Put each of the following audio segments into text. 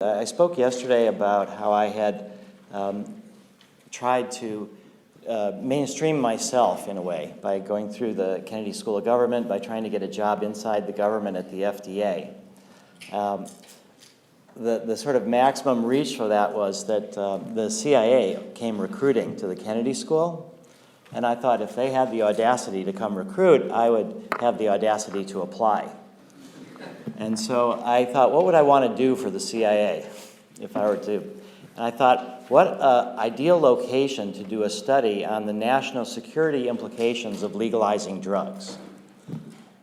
I spoke yesterday about how I had tried to mainstream myself in a way by going through the Kennedy School of Government, by trying to get a job inside the government at the FDA. The sort of maximum reach for that was that the CIA came recruiting to the Kennedy School, and I thought if they had the audacity to come recruit, I would have the audacity to apply. And so I thought, what would I want to do for the CIA if I were to? And I thought, what ideal location to do a study on the national security implications of legalizing drugs?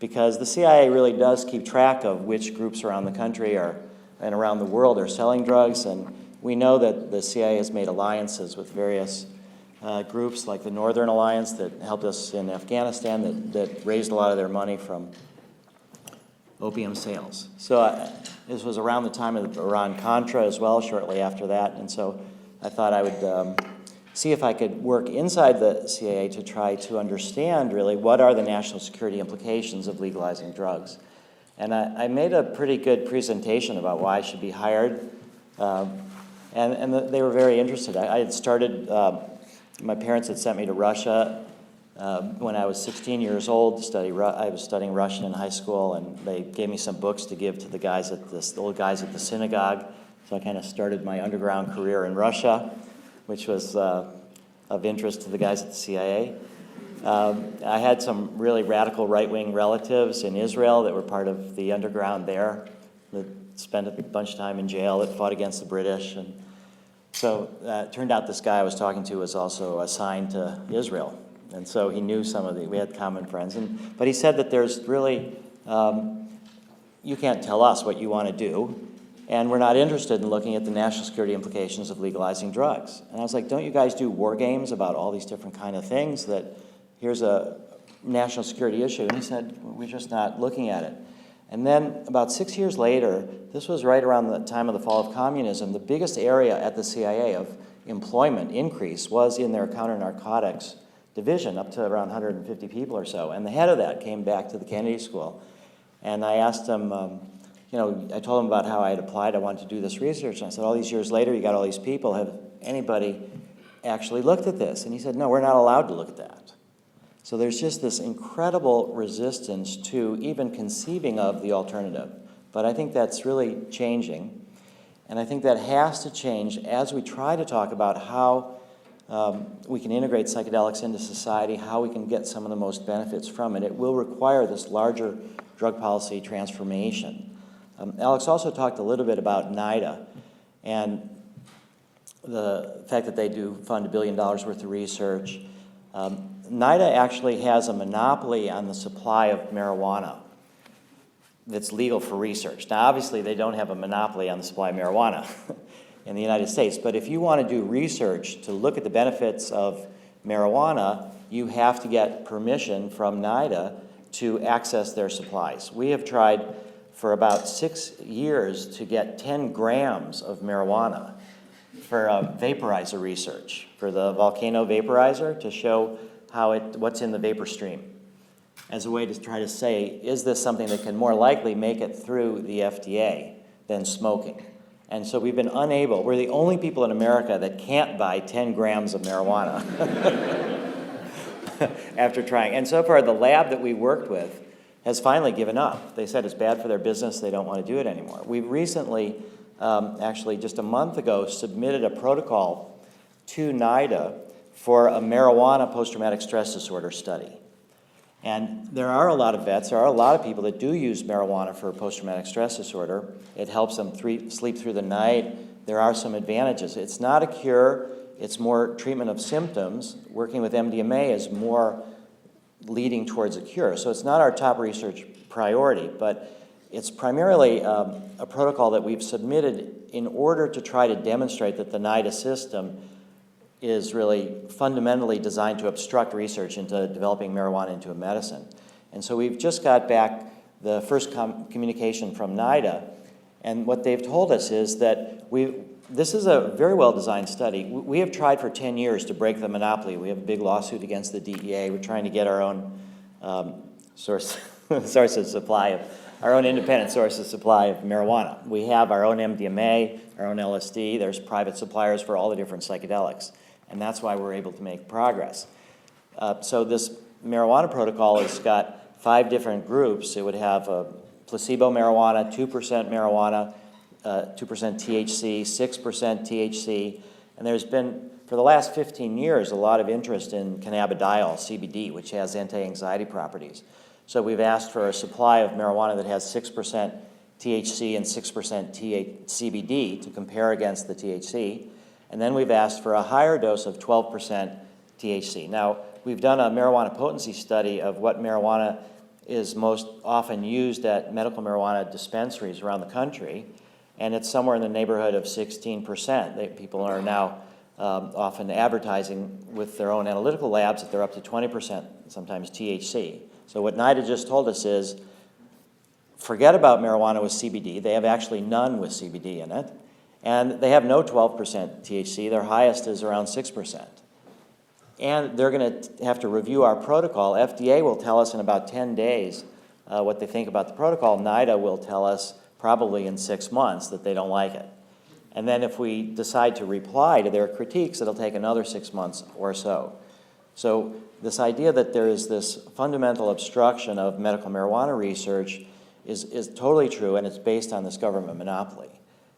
Because the CIA really does keep track of which groups around the country and around the world are selling drugs, and we know that the CIA has made alliances with various groups like the Northern Alliance that helped us in Afghanistan, that raised a lot of their money from opium sales. So this was around the time of Iran-Contra as well, shortly after that, and so I thought I would see if I could work inside the CIA to try to understand really what are the national security implications of legalizing drugs. And I made a pretty good presentation about why I should be hired, and they were very interested. I had started, my parents had sent me to Russia when I was 16 years old to study. I was studying Russian in high school, and they gave me some books to give to the guys at the old guys at the synagogue. So I kind of started my underground career in Russia, which was of interest to the guys at the CIA. I had some really radical right-wing relatives in Israel that were part of the underground there, that spent a bunch of time in jail, that fought against the British. And so it turned out this guy I was talking to was also assigned to Israel. And so he knew we had common friends. But he said that there's really, you can't tell us what you want to do, and we're not interested in looking at the national security implications of legalizing drugs. And I was like, don't you guys do war games about all these different kind of things that here's a national security issue? And he said, we're just not looking at it. And then about 6 years later, this was right around the time of the fall of communism, the biggest area at the CIA of employment increase was in their counter-narcotics division, up to around 150 people or so. And the head of that came back to the Kennedy School. And I asked him, I told him about how I had applied, I wanted to do this research. And I said, all these years later, you got all these people, have anybody actually looked at this? And he said, no, we're not allowed to look at that. So there's just this incredible resistance to even conceiving of the alternative. But I think that's really changing. And I think that has to change as we try to talk about how we can integrate psychedelics into society, how we can get some of the most benefits from it. It will require this larger drug policy transformation. Alex also talked a little bit about NIDA and the fact that they do fund $1 billion worth of research. NIDA actually has a monopoly on the supply of marijuana that's legal for research. Now, obviously, they don't have a monopoly on the supply of marijuana in the United States, but if you want to do research to look at the benefits of marijuana, you have to get permission from NIDA to access their supplies. We have tried for about 6 years to get 10 grams of marijuana for vaporizer research, for the volcano vaporizer, to show what's in the vapor stream, as a way to try to say, is this something that can more likely make it through the FDA than smoking? And so we've been unable, we're the only people in America that can't buy 10 grams of marijuana after trying. And so far, the lab that we worked with has finally given up. They said it's bad for their business, they don't want to do it anymore. We've recently, actually just a month ago, submitted a protocol to NIDA for a marijuana post-traumatic stress disorder study. And there are a lot of vets, there are a lot of people that do use marijuana for post-traumatic stress disorder. It helps them sleep through the night. There are some advantages. It's not a cure, it's more treatment of symptoms. Working with MDMA is more leading towards a cure. So it's not our top research priority, but it's primarily a protocol that we've submitted in order to try to demonstrate that the NIDA system is really fundamentally designed to obstruct research into developing marijuana into a medicine. And so we've just got back the first communication from NIDA, and what they've told us is that this is a very well-designed study. We have tried for 10 years to break the monopoly. We have a big lawsuit against the DEA. We're trying to get our own source of supply our own independent source of supply of marijuana. We have our own MDMA, our own LSD. There's private suppliers for all the different psychedelics. And that's why we're able to make progress. So this marijuana protocol has got 5 different groups. It would have placebo marijuana, 2% marijuana, 2% THC, 6% THC. And there's been, for the last 15 years, a lot of interest in cannabidiol, CBD, which has anti-anxiety properties. So we've asked for a supply of marijuana that has 6% THC and 6% CBD to compare against the THC. And then we've asked for a higher dose of 12% THC. Now, we've done a marijuana potency study of what marijuana is most often used at medical marijuana dispensaries around the country, and it's somewhere in the neighborhood of 16%. People are now often advertising with their own analytical labs that they're up to 20%, sometimes THC. So what NIDA just told us is, forget about marijuana with CBD. They have actually none with CBD in it. And they have no 12% THC. Their highest is around 6%. And they're going to have to review our protocol. FDA will tell us in about 10 days what they think about the protocol. NIDA will tell us probably in 6 months that they don't like it. And then if we decide to reply to their critiques, it'll take another 6 months or so. So this idea that there is this fundamental obstruction of medical marijuana research is totally true, and it's based on this government monopoly.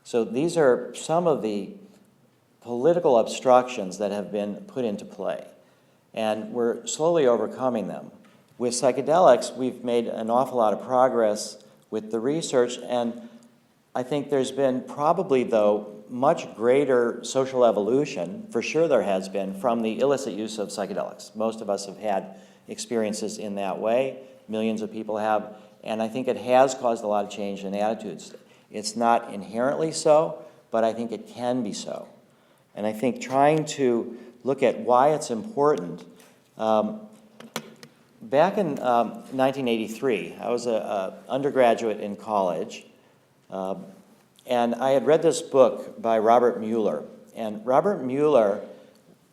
So these are some of the political obstructions that have been put into play, and we're slowly overcoming them. With psychedelics, we've made an awful lot of progress with the research, and I think there's been probably, though, much greater social evolution, for sure there has been, from the illicit use of psychedelics. Most of us have had experiences in that way. Millions of people have, and I think it has caused a lot of change in attitudes. It's not inherently so, but I think it can be so. And I think trying to look at why it's important. Back in 1983, I was an undergraduate in college, and I had read this book by Robert Mueller. And Robert Mueller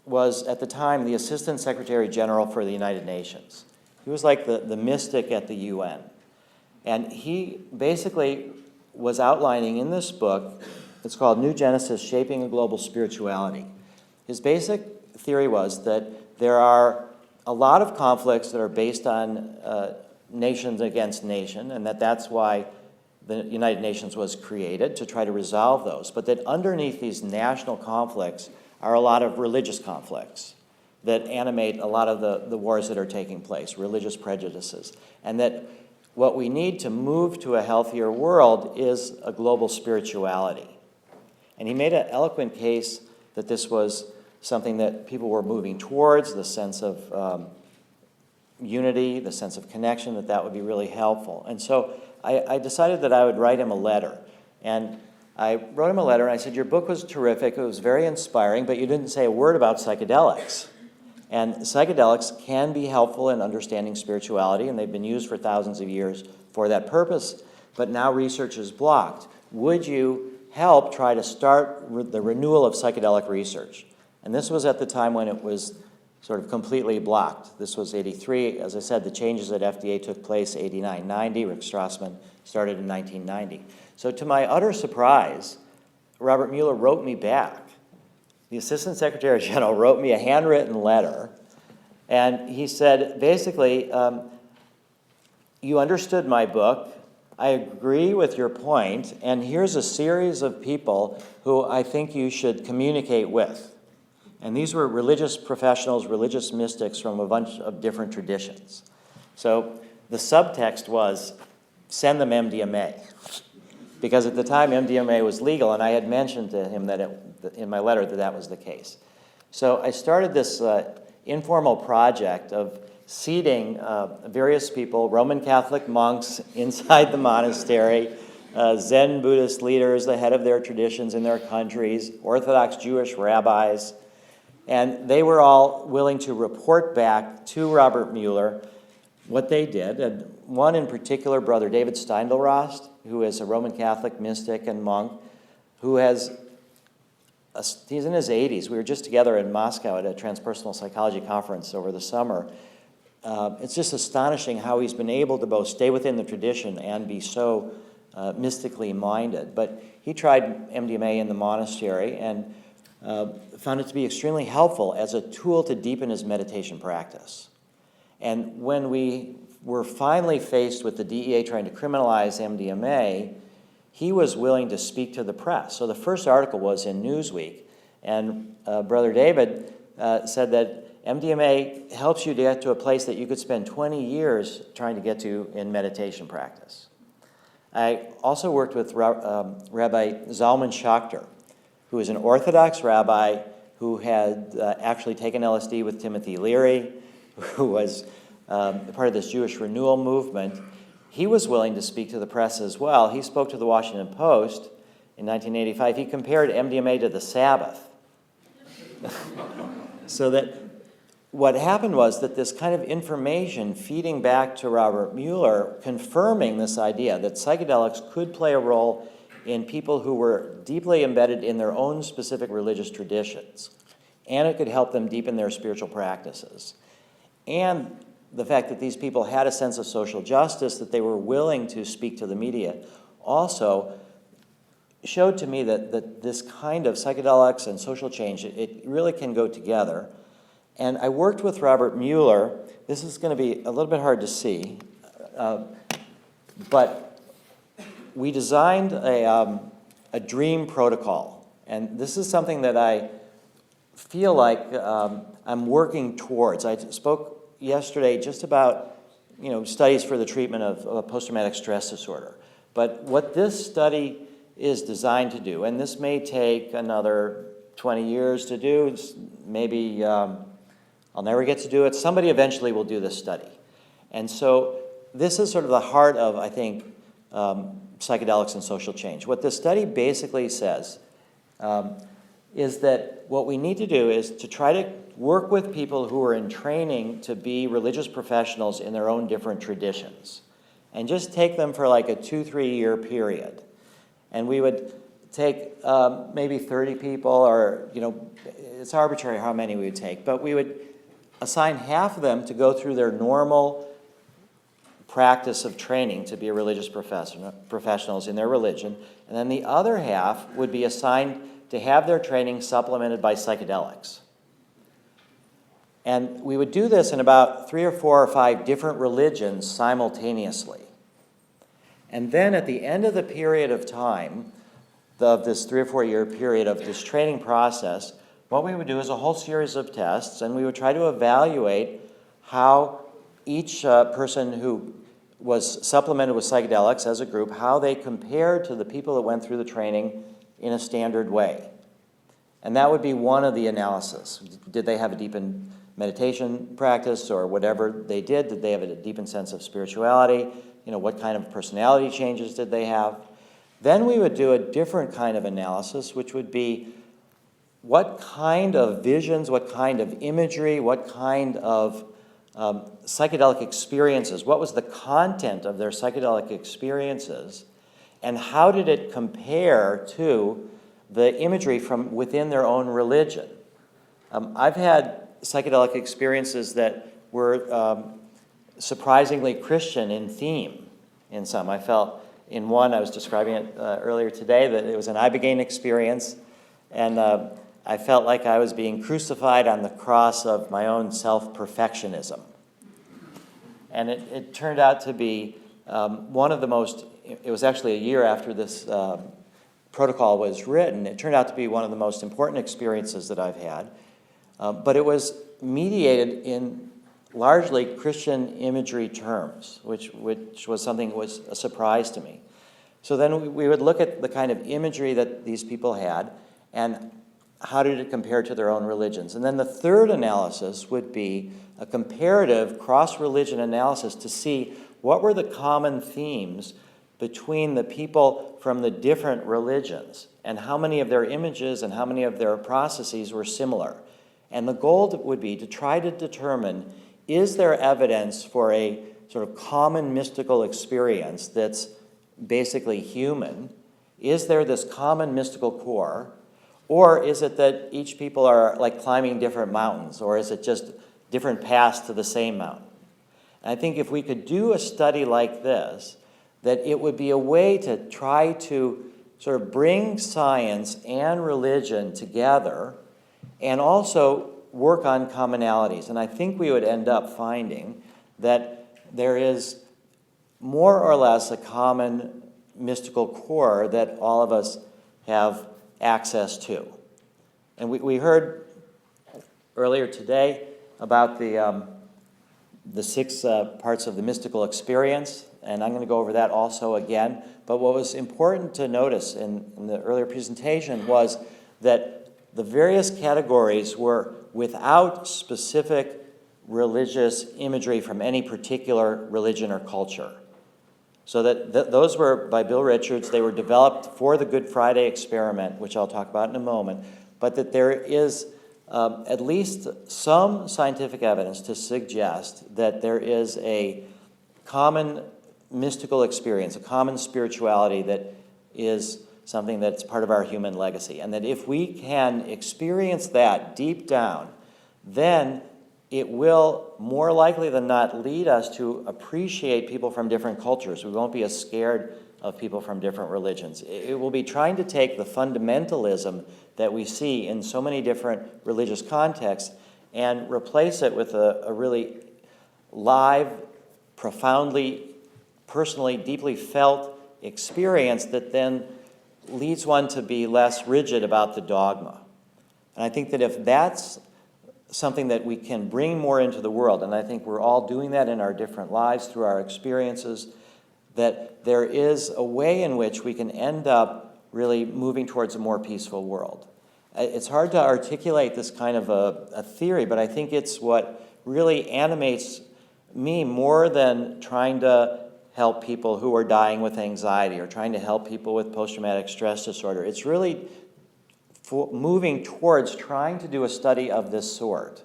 was, at the time, the Assistant Secretary General for the United Nations. He was like the mystic at the UN. And he basically was outlining in this book, it's called New Genesis, Shaping a Global Spirituality. His basic theory was that there are a lot of conflicts that are based on nations against nation, and that's why the United Nations was created, to try to resolve those. But that underneath these national conflicts are a lot of religious conflicts that animate a lot of the wars that are taking place, religious prejudices. And that what we need to move to a healthier world is a global spirituality. And he made an eloquent case that this was something that people were moving towards, the sense of unity, the sense of connection, that would be really helpful. And so I decided that I would write him a letter. And I wrote him a letter, and I said, your book was terrific, it was very inspiring, but you didn't say a word about psychedelics. And psychedelics can be helpful in understanding spirituality, and they've been used for thousands of years for that purpose, but now research is blocked. Would you help try to start the renewal of psychedelic research? And this was at the time when it was sort of completely blocked. This was 83. As I said, the changes at FDA took place 89, 90. Rick Strassman started in 1990. So to my utter surprise, Robert Mueller wrote me back. The Assistant Secretary General wrote me a handwritten letter, and he said, basically, you understood my book, I agree with your point, and here's a series of people who I think you should communicate with. And these were religious professionals, religious mystics from a bunch of different traditions. So the subtext was, send them MDMA. Because at the time, MDMA was legal, and I had mentioned to him that in my letter that was the case. So I started this informal project of seating various people, Roman Catholic monks inside the monastery, Zen Buddhist leaders, the head of their traditions in their countries, Orthodox Jewish rabbis, and they were all willing to report back to Robert Mueller what they did. And one in particular, Brother David Steindl-Rast, who is a Roman Catholic mystic and monk, who he's in his 80s. We were just together in Moscow at a transpersonal psychology conference over the summer. it's just astonishing how he's been able to both stay within the tradition and be so mystically minded. But he tried MDMA in the monastery and found it to be extremely helpful as a tool to deepen his meditation practice. And when we were finally faced with the DEA trying to criminalize MDMA, he was willing to speak to the press. So the first article was in Newsweek, and Brother David said that MDMA helps you to get to a place that you could spend 20 years trying to get to in meditation practice. I also worked with Rabbi Zalman Schachter, who is an Orthodox rabbi who had actually taken LSD with Timothy Leary, who was part of this Jewish renewal movement. He was willing to speak to the press as well. He spoke to the Washington Post in 1985. He compared MDMA to the Sabbath. So that what happened was that this kind of information feeding back to Robert Mueller, confirming this idea that psychedelics could play a role in people who were deeply embedded in their own specific religious traditions, and it could help them deepen their spiritual practices. And the fact that these people had a sense of social justice, that they were willing to speak to the media, also showed to me that this kind of psychedelics and social change, it really can go together. And I worked with Robert Mueller. This is going to be a little bit hard to see, but we designed a dream protocol. And this is something that I feel like I'm working towards. I spoke yesterday just about studies for the treatment of post-traumatic stress disorder. But what this study is designed to do, and this may take another 20 years to do, maybe I'll never get to do it. Somebody eventually will do this study. And so this is sort of the heart of, I think, psychedelics and social change. What this study basically says is that what we need to do is to try to work with people who are in training to be religious professionals in their own different traditions, and just take them for like a 2-3 year period. And we would take maybe 30 people, or it's arbitrary how many we would take, but we would assign half of them to go through their normal practice of training to be religious professionals in their religion, and then the other half would be assigned to have their training supplemented by psychedelics. And we would do this in about 3 or 4 or 5 different religions simultaneously. And then at the end of the period of time, of this 3 or 4 year period of this training process, what we would do is a whole series of tests, and we would try to evaluate how each person who was supplemented with psychedelics as a group, how they compared to the people that went through the training in a standard way. And that would be one of the analysis. Did they have a deepened meditation practice, or whatever they did? Did they have a deepened sense of spirituality? What kind of personality changes did they have? Then we would do a different kind of analysis, which would be what kind of visions, what kind of imagery, what kind of psychedelic experiences, what was the content of their psychedelic experiences, and how did it compare to the imagery from within their own religion? I've had psychedelic experiences that were surprisingly Christian in theme in some. I felt in one, I was describing it earlier today, that it was an Ibogaine experience, and I felt like I was being crucified on the cross of my own self-perfectionism. And it turned out to be one of the most, it was actually a year after this protocol was written, it turned out to be one of the most important experiences that I've had. But it was mediated in largely Christian imagery terms, which was something that was a surprise to me. So then we would look at the kind of imagery that these people had, and how did it compare to their own religions. And then the third analysis would be a comparative cross-religion analysis to see what were the common themes between the people from the different religions, and how many of their images and how many of their processes were similar. And the goal would be to try to determine, is there evidence for a sort of common mystical experience that's basically human? Is there this common mystical core? Or is it that each people are like climbing different mountains? Or is it just different paths to the same mountain? And I think if we could do a study like this, that it would be a way to try to sort of bring science and religion together and also work on commonalities. And I think we would end up finding that there is more or less a common mystical core that all of us have access to. And we heard earlier today about the 6 parts of the mystical experience, and I'm going to go over that also again. But what was important to notice in the earlier presentation was that the various categories were without specific religious imagery from any particular religion or culture. So that those were by Bill Richards. They were developed for the Good Friday experiment, which I'll talk about in a moment, but that there is at least some scientific evidence to suggest that there is a common mystical experience, a common spirituality that is something that's part of our human legacy. And that if we can experience that deep down, then it will more likely than not lead us to appreciate people from different cultures. We won't be as scared of people from different religions. It will be trying to take the fundamentalism that we see in so many different religious contexts and replace it with a really live, profoundly, personally, deeply felt experience that then leads one to be less rigid about the dogma. And I think that if that's something that we can bring more into the world, and I think we're all doing that in our different lives through our experiences, that there is a way in which we can end up really moving towards a more peaceful world. It's hard to articulate this kind of a theory, but I think it's what really animates me more than trying to help people who are dying with anxiety or trying to help people with post-traumatic stress disorder. It's really moving towards trying to do a study of this sort.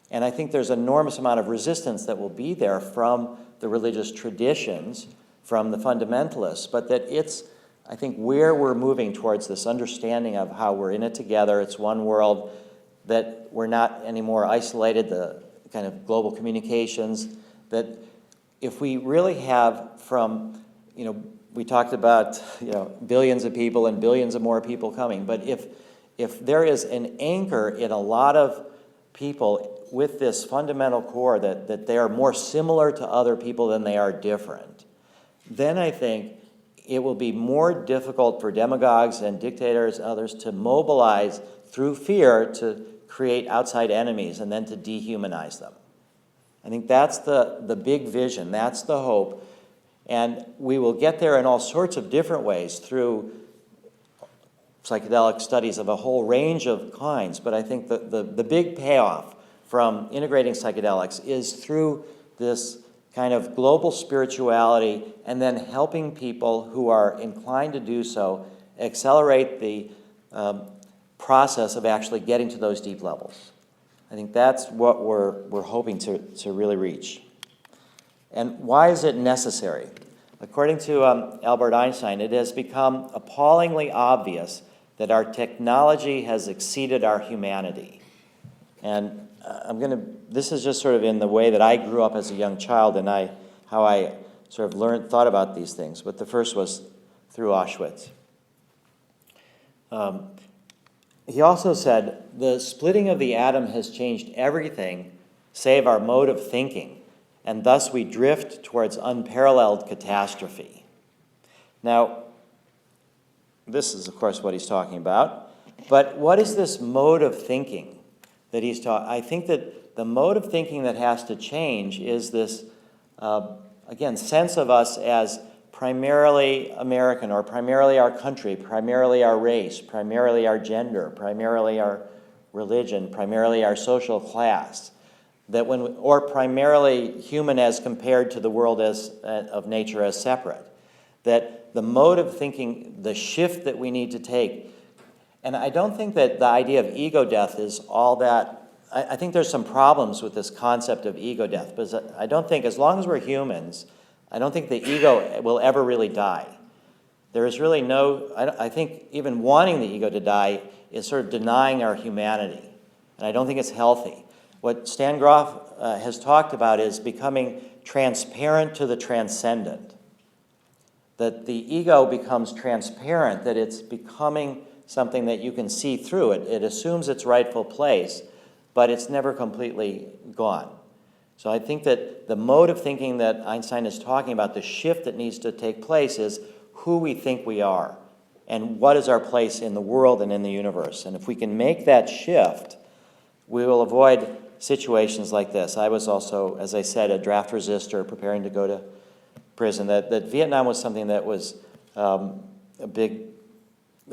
And I think there's an enormous amount of resistance that will be there from the religious traditions, from the fundamentalists, but that it's, I think, where we're moving towards this understanding of how we're in it together. It's one world, that we're not anymore isolated, the kind of global communications, that if we really have from, we talked about, billions of people and billions of more people coming, but if there is an anchor in a lot of people with this fundamental core that they are more similar to other people than they are different, then I think it will be more difficult for demagogues and dictators and others to mobilize through fear to create outside enemies and then to dehumanize them. I think that's the big vision, that's the hope, and we will get there in all sorts of different ways through psychedelic studies of a whole range of kinds, but I think the big payoff from integrating psychedelics is through this kind of global spirituality and then helping people who are inclined to do so accelerate the process of actually getting to those deep levels. I think that's what we're hoping to really reach. And why is it necessary? According to Albert Einstein, it has become appallingly obvious that our technology has exceeded our humanity. And this is just sort of in the way that I grew up as a young child and how I sort of thought about these things. But the first was through Auschwitz. He also said, the splitting of the atom has changed everything save our mode of thinking, and thus we drift towards unparalleled catastrophe. Now, this is, of course, what he's talking about, but what is this mode of thinking that he's talking? I think that the mode of thinking that has to change is this, again, sense of us as primarily American, or primarily our country, primarily our race, primarily our gender, primarily our religion, primarily our social class, or primarily human as compared to the world of nature as separate. That the mode of thinking, the shift that we need to take, and I don't think that the idea of ego death is all that. I think there's some problems with this concept of ego death, because I don't think, as long as we're humans, I don't think the ego will ever really die. There is really I think even wanting the ego to die is sort of denying our humanity, and I don't think it's healthy. What Stan Grof has talked about is becoming transparent to the transcendent. That the ego becomes transparent, that it's becoming something that you can see through. It assumes its rightful place, but it's never completely gone. So I think that the mode of thinking that Einstein is talking about, the shift that needs to take place, is who we think we are and what is our place in the world and in the universe. And if we can make that shift, we will avoid situations like this. I was also, as I said, a draft resistor preparing to go to prison. That Vietnam was something that was a big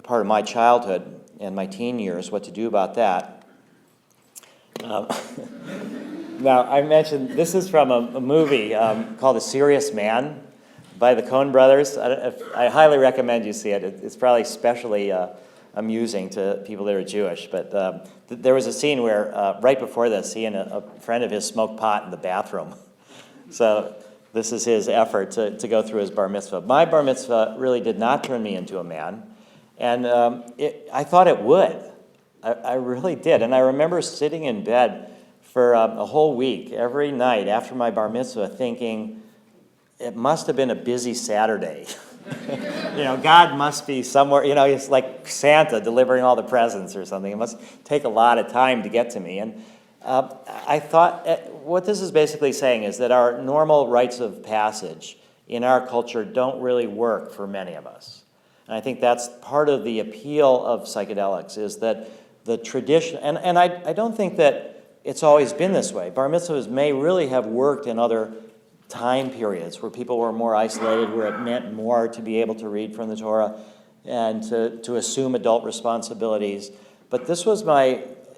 part of my childhood and my teen years, what to do about that. Now, I mentioned, this is from a movie called A Serious Man by the Coen brothers. I highly recommend you see it. It's probably especially amusing to people that are Jewish. But there was a scene where, right before this, he and a friend of his smoked pot in the bathroom. So this is his effort to go through his bar mitzvah. My bar mitzvah really did not turn me into a man. And I thought it would. I really did. And I remember sitting in bed for a whole week, every night after my bar mitzvah, thinking, it must have been a busy Saturday. God must be somewhere, it's like Santa delivering all the presents or something. It must take a lot of time to get to me. And I thought, what this is basically saying is that our normal rites of passage in our culture don't really work for many of us. And I think that's part of the appeal of psychedelics, is that the tradition, and I don't think that it's always been this way. Bar mitzvahs may really have worked in other time periods where people were more isolated, where it meant more to be able to read from the Torah and to assume adult responsibilities. But this was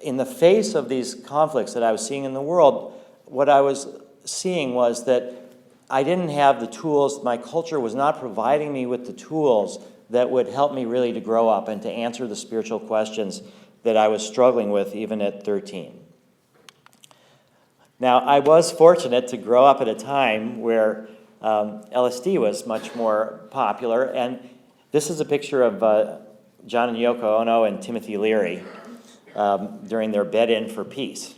in the face of these conflicts that I was seeing in the world, what I was seeing was that I didn't have the tools, my culture was not providing me with the tools that would help me really to grow up and to answer the spiritual questions that I was struggling with even at 13. Now, I was fortunate to grow up at a time where LSD was much more popular, and this is a picture of John and Yoko Ono and Timothy Leary during their bed-in for peace.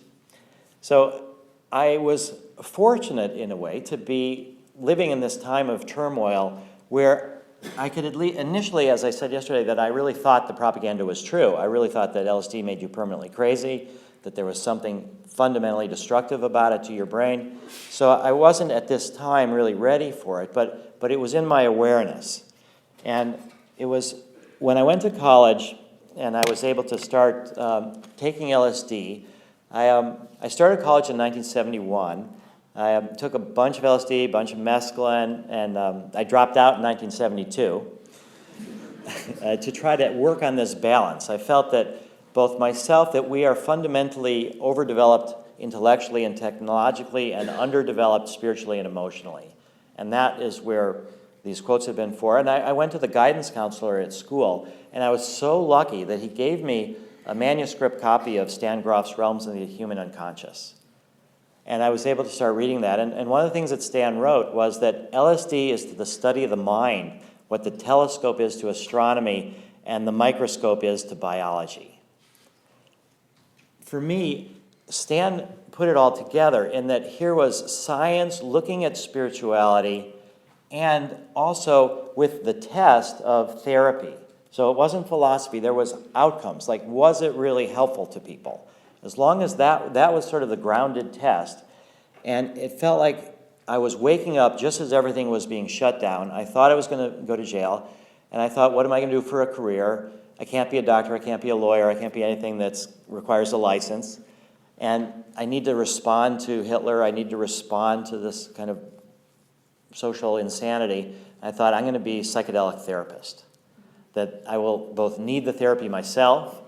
So I was fortunate, in a way, to be living in this time of turmoil where I could at least, initially, as I said yesterday, that I really thought the propaganda was true. I really thought that LSD made you permanently crazy, that there was something fundamentally destructive about it to your brain. So I wasn't at this time really ready for it, but it was in my awareness. And it was when I went to college and I was able to start taking LSD. I started college in 1971. I took a bunch of LSD, a bunch of mescaline, and I dropped out in 1972 to try to work on this balance. I felt that both myself, that we are fundamentally overdeveloped intellectually and technologically and underdeveloped spiritually and emotionally. And that is where these quotes have been for. And I went to the guidance counselor at school, and I was so lucky that he gave me a manuscript copy of Stan Grof's Realms of the Human Unconscious. And I was able to start reading that. And one of the things that Stan wrote was that LSD is the study of the mind, what the telescope is to astronomy, and the microscope is to biology. For me, Stan put it all together in that here was science looking at spirituality and also with the test of therapy. So it wasn't philosophy, there was outcomes, like was it really helpful to people? As long as that was sort of the grounded test. And it felt like I was waking up just as everything was being shut down. I thought I was going to go to jail, and I thought, what am I going to do for a career? I can't be a doctor, I can't be a lawyer, I can't be anything that requires a license. And I need to respond to Hitler, I need to respond to this kind of social insanity. I thought, I'm going to be a psychedelic therapist. That I will both need the therapy myself,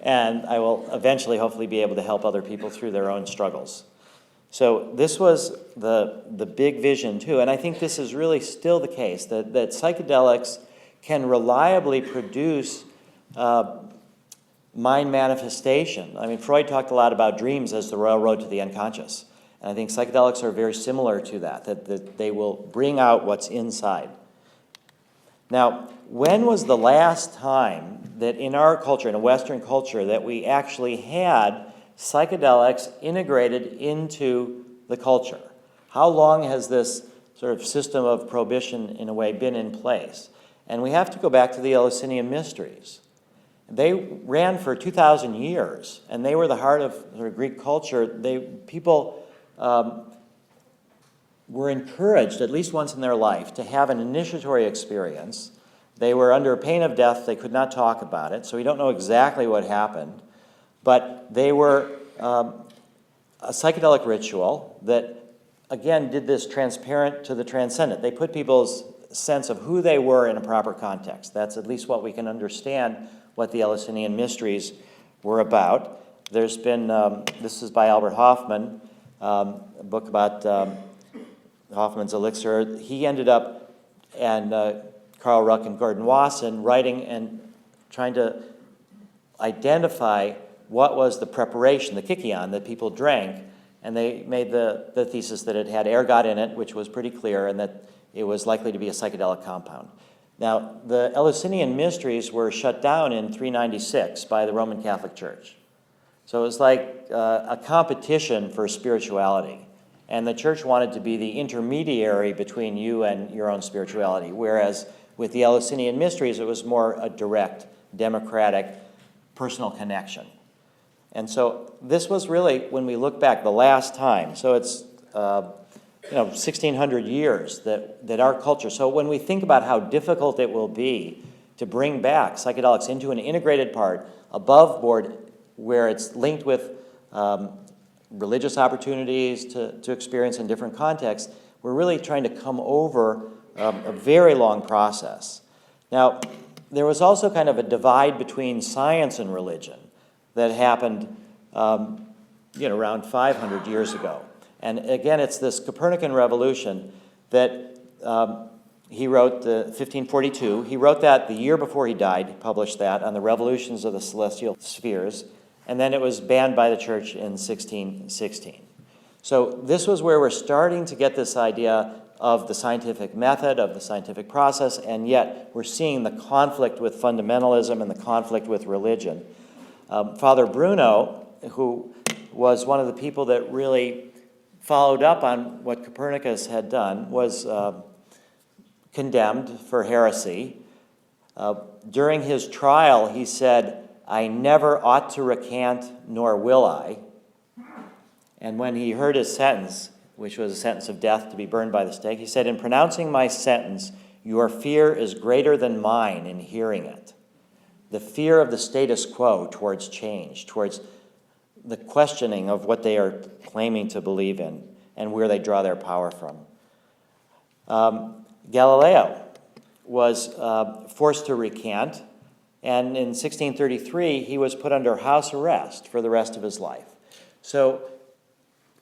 and I will eventually hopefully be able to help other people through their own struggles. So this was the big vision too, and I think this is really still the case, that psychedelics can reliably produce mind manifestation. I mean, Freud talked a lot about dreams as the railroad to the unconscious. And I think psychedelics are very similar to that they will bring out what's inside. Now, when was the last time that in our culture, in a Western culture, that we actually had psychedelics integrated into the culture. How long has this sort of system of prohibition, in a way, been in place? And we have to go back to the Eleusinian Mysteries. They ran for 2,000 years, and they were the heart of sort of Greek culture. People were encouraged, at least once in their life, to have an initiatory experience. They were under pain of death. They could not talk about it, so we don't know exactly what happened. But they were a psychedelic ritual that, again, did this transparent to the transcendent. They put people's sense of who they were in a proper context. That's at least what we can understand what the Eleusinian Mysteries were about. There's been, this is by Albert Hoffman, a book about Hoffmans Elixir. He ended up, and Carl Ruck and Gordon Wasson, writing and trying to identify what was the preparation, the kykeon, that people drank, and they made the thesis that it had ergot in it, which was pretty clear, and that it was likely to be a psychedelic compound. Now, the Eleusinian Mysteries were shut down in 396 by the Roman Catholic Church. So it was like a competition for spirituality. And the church wanted to be the intermediary between you and your own spirituality, whereas with the Eleusinian Mysteries, it was more a direct, democratic, personal connection. And so this was really, when we look back, the last time. So it's 1,600 years that our culture. So when we think about how difficult it will be to bring back psychedelics into an integrated part, above board, where it's linked with religious opportunities to experience in different contexts, we're really trying to come over a very long process. Now, there was also kind of a divide between science and religion that happened around 500 years ago. And again, it's this Copernican revolution that he wrote, 1542. He wrote that the year before he died. He published that on the revolutions of the celestial spheres. And then it was banned by the church in 1616. So this was where we're starting to get this idea of the scientific method, of the scientific process, and yet we're seeing the conflict with fundamentalism and the conflict with religion. Father Bruno, who was one of the people that really followed up on what Copernicus had done, was condemned for heresy. During his trial, he said, "I never ought to recant, nor will I." And when he heard his sentence, which was a sentence of death to be burned by the stake, he said, "In pronouncing my sentence, your fear is greater than mine in hearing it. The fear of the status quo towards change, towards the questioning of what they are claiming to believe in and where they draw their power from." Galileo was forced to recant, and in 1633 he was put under house arrest for the rest of his life. So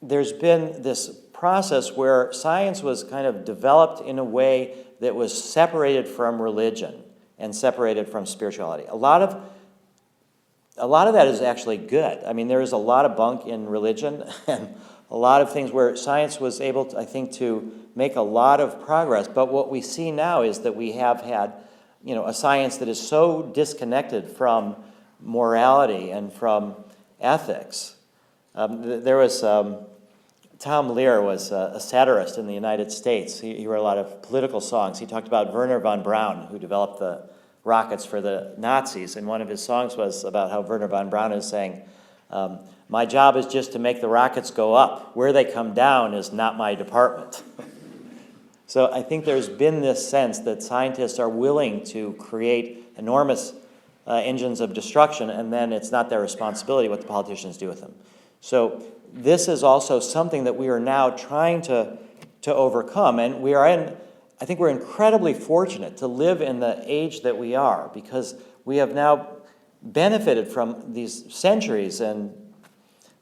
there's been this process where science was kind of developed in a way that was separated from religion and separated from spirituality. A lot of that is actually good. I mean, there is a lot of bunk in religion and a lot of things where science was able to, I think, to make a lot of progress. But what we see now is that we have had, a science that is so disconnected from morality and from ethics. There was Tom Lear was a satirist in the United States. He wrote a lot of political songs. He talked about Wernher von Braun, who developed the rockets for the Nazis, and one of his songs was about how Wernher von Braun is saying, "My job is just to make the rockets go up. Where they come down is not my department." So I think there's been this sense that scientists are willing to create enormous engines of destruction, and then it's not their responsibility what the politicians do with them. So this is also something that we are now trying to overcome, and I think we're incredibly fortunate to live in the age that we are, because we have now benefited from these centuries and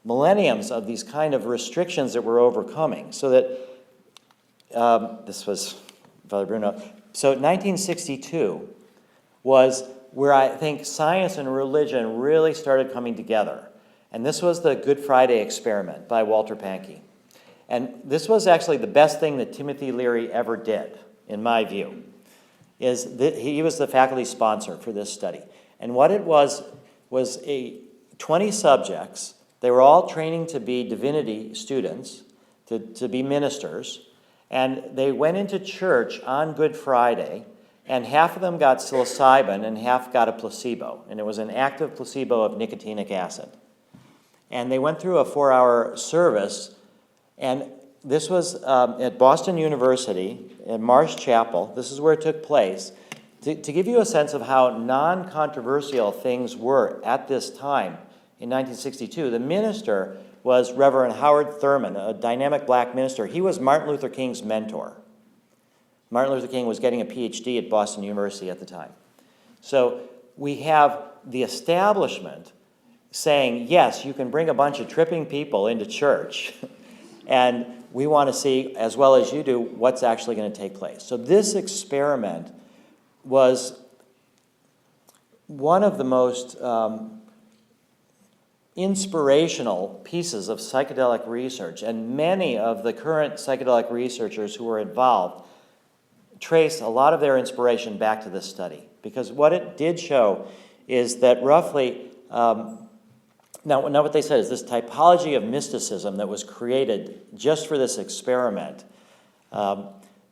millenniums of these kind of restrictions that we're overcoming. So that, this was Father Bruno. So 1962 was where I think science and religion really started coming together. And this was the Good Friday experiment by Walter Pahnke. And this was actually the best thing that Timothy Leary ever did, in my view, is that he was the faculty sponsor for this study. And what it was 20 subjects They were all training to be divinity students, to be ministers, and they went into church on Good Friday, and half of them got psilocybin and half got a placebo, and it was an active placebo of nicotinic acid. And they went through a 4-hour service, and this was at Boston University in Marsh Chapel. This is where it took place. To give you a sense of how non-controversial things were at this time, in 1962, the minister was Reverend Howard Thurman, a dynamic black minister. He was Martin Luther King's mentor. Martin Luther King was getting a PhD at Boston University at the time. So we have the establishment saying, yes, you can bring a bunch of tripping people into church, and we want to see, as well as you do, what's actually going to take place. So this experiment was one of the most inspirational pieces of psychedelic research, and many of the current psychedelic researchers who were involved trace a lot of their inspiration back to this study, because what it did show is that roughly, now what they said is this typology of mysticism that was created just for this experiment.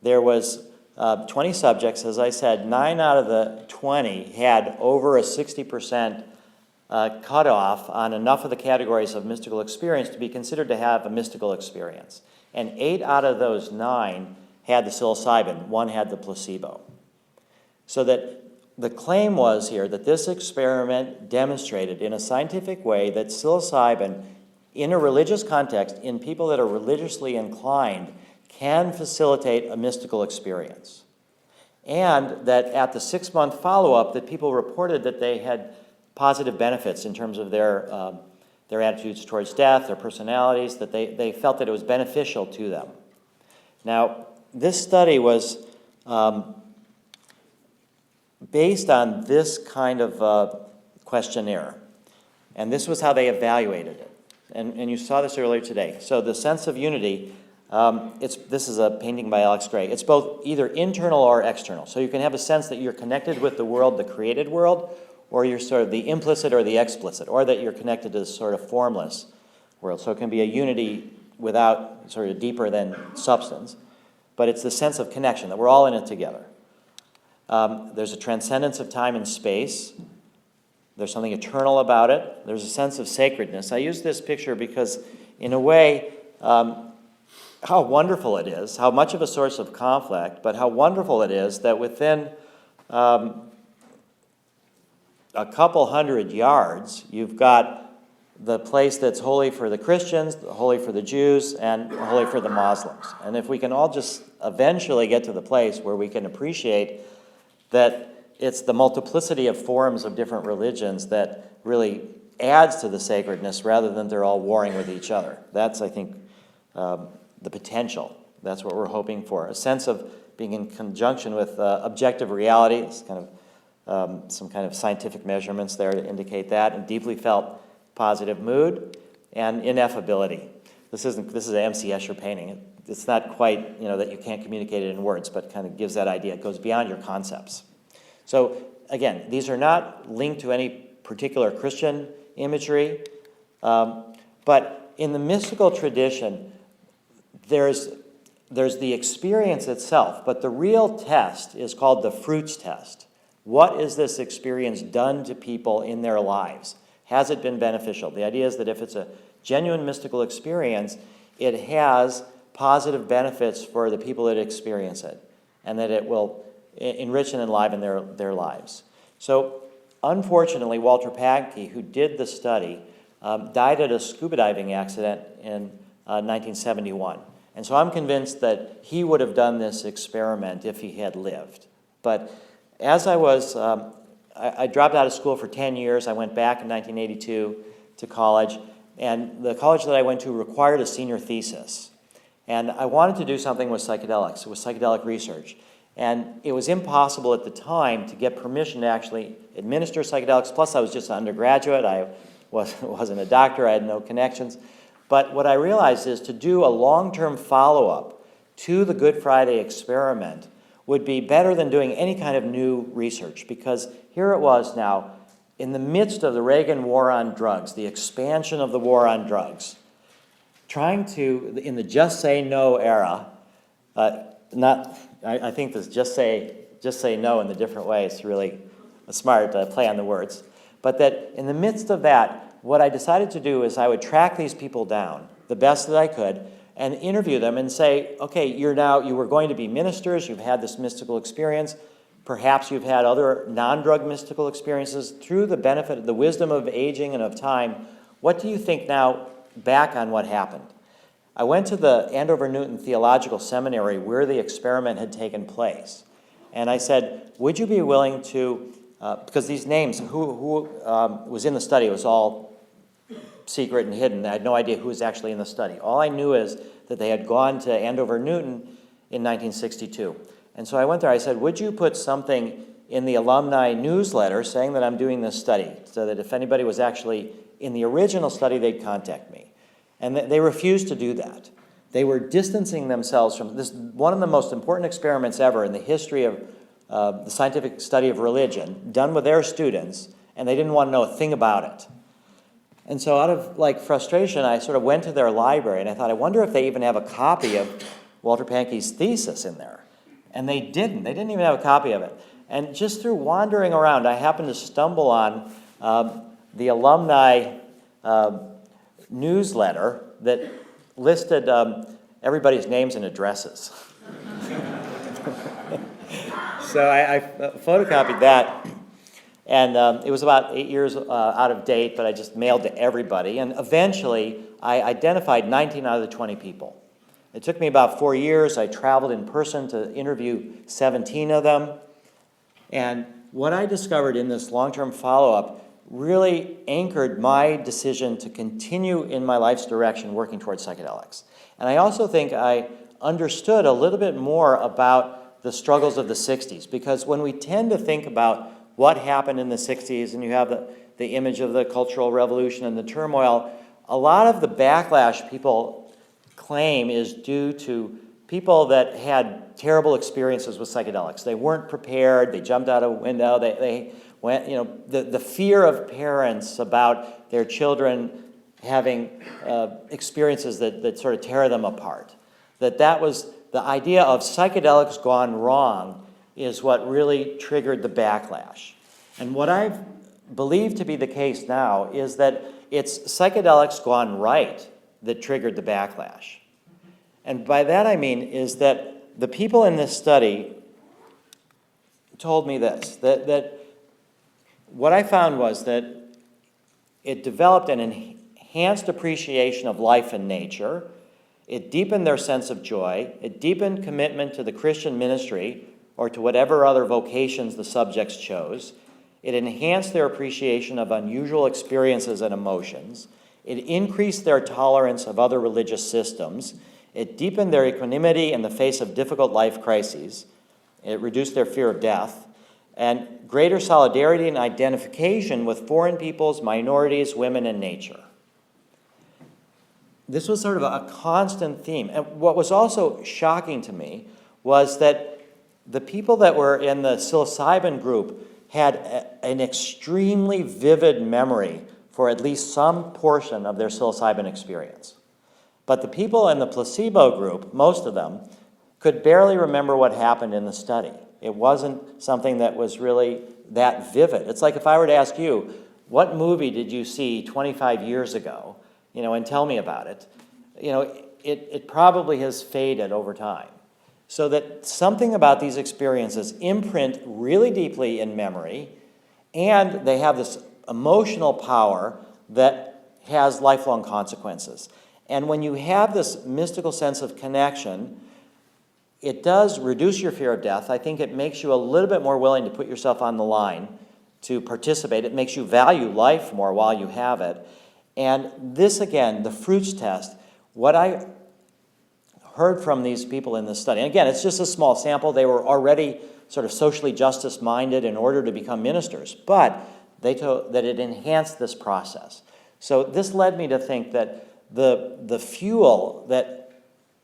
There was 20 subjects, as I said, 9 out of the 20 had over a 60% cutoff on enough of the categories of mystical experience to be considered to have a mystical experience. And 8 out of those 9 had the psilocybin, 1 had the placebo. So that the claim was here that this experiment demonstrated in a scientific way that psilocybin, in a religious context, in people that are religiously inclined, can facilitate a mystical experience. And that at the 6-month follow-up, that people reported that they had positive benefits in terms of their attitudes towards death, their personalities, that they felt that it was beneficial to them. Now, this study was based on this kind of questionnaire, and this was how they evaluated it. And you saw this earlier today. So the sense of unity, this is a painting by Alex Gray. It's both either internal or external. So you can have a sense that you're connected with the world, the created world, or you're sort of the implicit or the explicit, or that you're connected to this sort of formless world. So it can be a unity without sort of deeper than substance, but it's the sense of connection, that we're all in it together. There's a transcendence of time and space. There's something eternal about it. There's a sense of sacredness. I use this picture because, in a way, how wonderful it is, how much of a source of conflict, but how wonderful it is that within a couple hundred yards, you've got the place that's holy for the Christians, holy for the Jews, and holy for the Muslims. And if we can all just eventually get to the place where we can appreciate that it's the multiplicity of forms of different religions that really adds to the sacredness rather than they're all warring with each other. That's, I think, the potential. That's what we're hoping for. A sense of being in conjunction with objective reality. It's kind of some kind of scientific measurements there to indicate that, and deeply felt positive mood and ineffability. This is an M.C. Escher painting. It's not quite, that you can't communicate it in words, but kind of gives that idea. It goes beyond your concepts. So again, these are not linked to any particular Christian imagery, but in the mystical tradition, there's the experience itself, but the real test is called the fruits test. What is this experience done to people in their lives? Has it been beneficial? The idea is that if it's a genuine mystical experience, it has positive benefits for the people that experience it, and that it will enrich and enliven their lives. So, unfortunately, Walter Pahnke, who did the study, died at a scuba diving accident in 1971. And so I'm convinced that he would have done this experiment if he had lived. But as I was, I dropped out of school for 10 years. I went back in 1982 to college, and the college that I went to required a senior thesis. And I wanted to do something with psychedelics, with psychedelic research. And it was impossible at the time to get permission to actually administer psychedelics. Plus, I was just an undergraduate. I wasn't a doctor. I had no connections. But what I realized is to do a long-term follow-up to the Good Friday experiment would be better than doing any kind of new research, because here it was now, in the midst of the Reagan war on drugs, the expansion of the war on drugs, trying to, in the just say no era, I think this just say no in the different way is really a smart play on the words, but that in the midst of that, what I decided to do is I would track these people down the best that I could and interview them and say, okay, you were going to be ministers, you've had this mystical experience, perhaps you've had other non-drug mystical experiences. Through the benefit, the wisdom of aging and of time, what do you think now back on what happened? I went to the Andover Newton Theological Seminary where the experiment had taken place. And I said, would you be willing to, because these names, who was in the study, it was all secret and hidden. I had no idea who was actually in the study. All I knew is that they had gone to Andover Newton in 1962. And so I went there, I said, would you put something in the alumni newsletter saying that I'm doing this study, so that if anybody was actually in the original study, they'd contact me. And they refused to do that. They were distancing themselves from this, one of the most important experiments ever in the history of the scientific study of religion, done with their students, and they didn't want to know a thing about it. And so out of frustration, I sort of went to their library, and I thought, I wonder if they even have a copy of Walter Pahnke's thesis in there. And they didn't. They didn't even have a copy of it. And just through wandering around, I happened to stumble on the alumni newsletter that listed everybody's names and addresses. So I photocopied that, and it was about 8 years out of date, but I just mailed to everybody. And eventually, I identified 19 out of the 20 people. It took me about 4 years. I traveled in person to interview 17 of them. And what I discovered in this long-term follow-up really anchored my decision to continue in my life's direction working towards psychedelics. And I also think I understood a little bit more about the struggles of the 60s, because when we tend to think about what happened in the 60s, and you have the image of the Cultural Revolution and the turmoil, a lot of the backlash people claim is due to people that had terrible experiences with psychedelics. They weren't prepared, they jumped out a window, they went, the fear of parents about their children having experiences that sort of tear them apart. That was the idea of psychedelics gone wrong is what really triggered the backlash. And what I believe to be the case now is that it's psychedelics gone right that triggered the backlash. And by that I mean is that the people in this study told me this, that what I found was that it developed an enhanced appreciation of life and nature, it deepened their sense of joy, it deepened commitment to the Christian ministry or to whatever other vocations the subjects chose, it enhanced their appreciation of unusual experiences and emotions, it increased their tolerance of other religious systems, it deepened their equanimity in the face of difficult life crises, it reduced their fear of death, and greater solidarity and identification with foreign peoples, minorities, women, and nature. This was sort of a constant theme. And what was also shocking to me was that the people that were in the psilocybin group had an extremely vivid memory for at least some portion of their psilocybin experience. But the people in the placebo group, most of them, could barely remember what happened in the study. It wasn't something that was really that vivid. It's like if I were to ask you, what movie did you see 25 years ago, and tell me about it, it probably has faded over time. So that something about these experiences imprint really deeply in memory, and they have this emotional power that has lifelong consequences. And when you have this mystical sense of connection, it does reduce your fear of death. I think it makes you a little bit more willing to put yourself on the line to participate. It makes you value life more while you have it. And this, again, the fruits test, what I heard from these people in this study, and again, it's just a small sample. They were already sort of socially justice-minded in order to become ministers, but they told that it enhanced this process. So this led me to think that the fuel that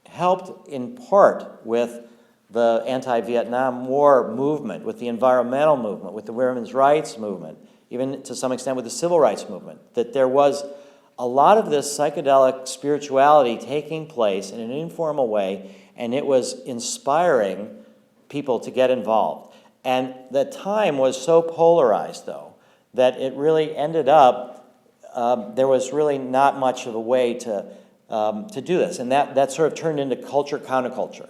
helped in part with the anti-Vietnam War movement, with the environmental movement, with the women's rights movement, even to some extent with the civil rights movement, that there was a lot of this psychedelic spirituality taking place in an informal way, and it was inspiring people to get involved. And the time was so polarized, though, that it really ended up, there was really not much of a way to do this. And that sort of turned into culture, counterculture.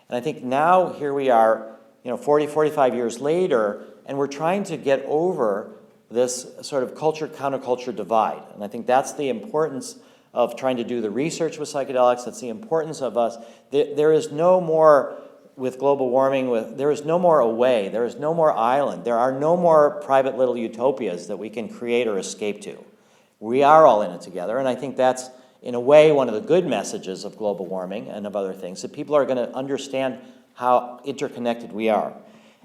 And I think now here we are, 40, 45 years later, and we're trying to get over this sort of culture, counterculture divide. And I think that's the importance of trying to do the research with psychedelics. That's the importance of us. There is no more, with global warming, there is no more away. There is no more island. There are no more private little utopias that we can create or escape to. We are all in it together, and I think that's, in a way, one of the good messages of global warming and of other things, that people are going to understand how interconnected we are.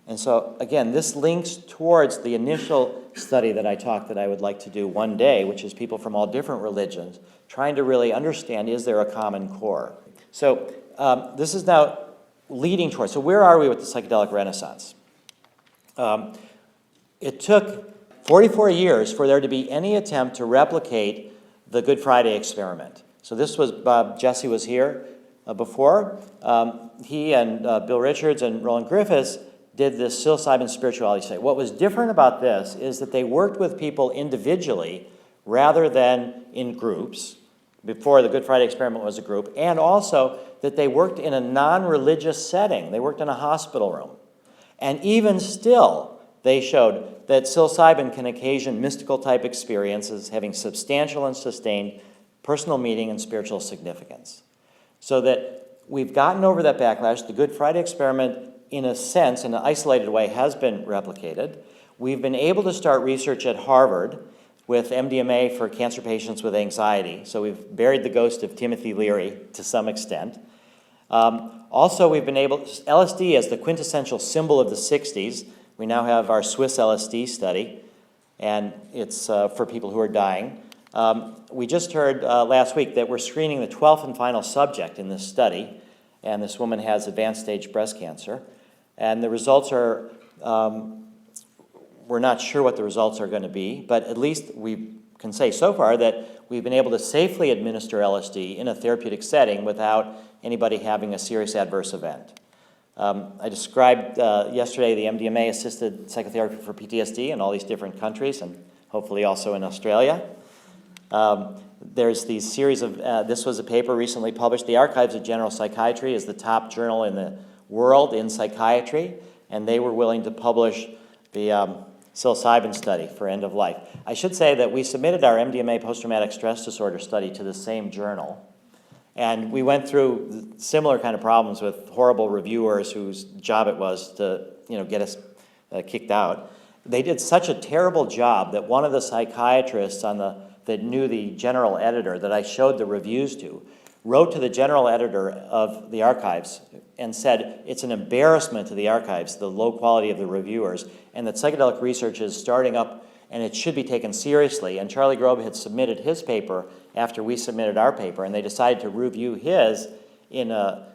And so, again, this links towards the initial study that I would like to do one day, which is people from all different religions, trying to really understand, is there a common core? So this is now leading towards, so where are we with the Psychedelic Renaissance? It took 44 years for there to be any attempt to replicate the Good Friday experiment. So this was, Jesse was here before. He and Bill Richards and Roland Griffiths did this psilocybin spirituality study. What was different about this is that they worked with people individually rather than in groups. Before, the Good Friday experiment was a group, and also that they worked in a non-religious setting. They worked in a hospital room. And even still, they showed that psilocybin can occasion mystical type experiences having substantial and sustained personal meaning and spiritual significance. So that we've gotten over that backlash. The Good Friday experiment, in a sense, in an isolated way, has been replicated. We've been able to start research at Harvard with MDMA for cancer patients with anxiety. So we've buried the ghost of Timothy Leary to some extent. Also, we've been able, LSD as the quintessential symbol of the 60s. We now have our Swiss LSD study, and it's for people who are dying. We just heard last week that we're screening the 12th and final subject in this study, and this woman has advanced stage breast cancer. And the results are, we're not sure what the results are going to be, but at least we can say so far that we've been able to safely administer LSD in a therapeutic setting without anybody having a serious adverse event. I described yesterday the MDMA-assisted psychotherapy for PTSD in all these different countries, and hopefully also in Australia. There's these series of, this was a paper recently published. The Archives of General Psychiatry is the top journal in the world in psychiatry, and they were willing to publish the psilocybin study for end of life. I should say that we submitted our MDMA post-traumatic stress disorder study to the same journal, and we went through similar kind of problems with horrible reviewers whose job it was to get us kicked out. They did such a terrible job that one of the psychiatrists that knew the general editor that I showed the reviews to wrote to the general editor of the archives and said it's an embarrassment to the archives, the low quality of the reviewers, and that psychedelic research is starting up and it should be taken seriously. And Charlie Grobe had submitted his paper after we submitted our paper, and they decided to review his in a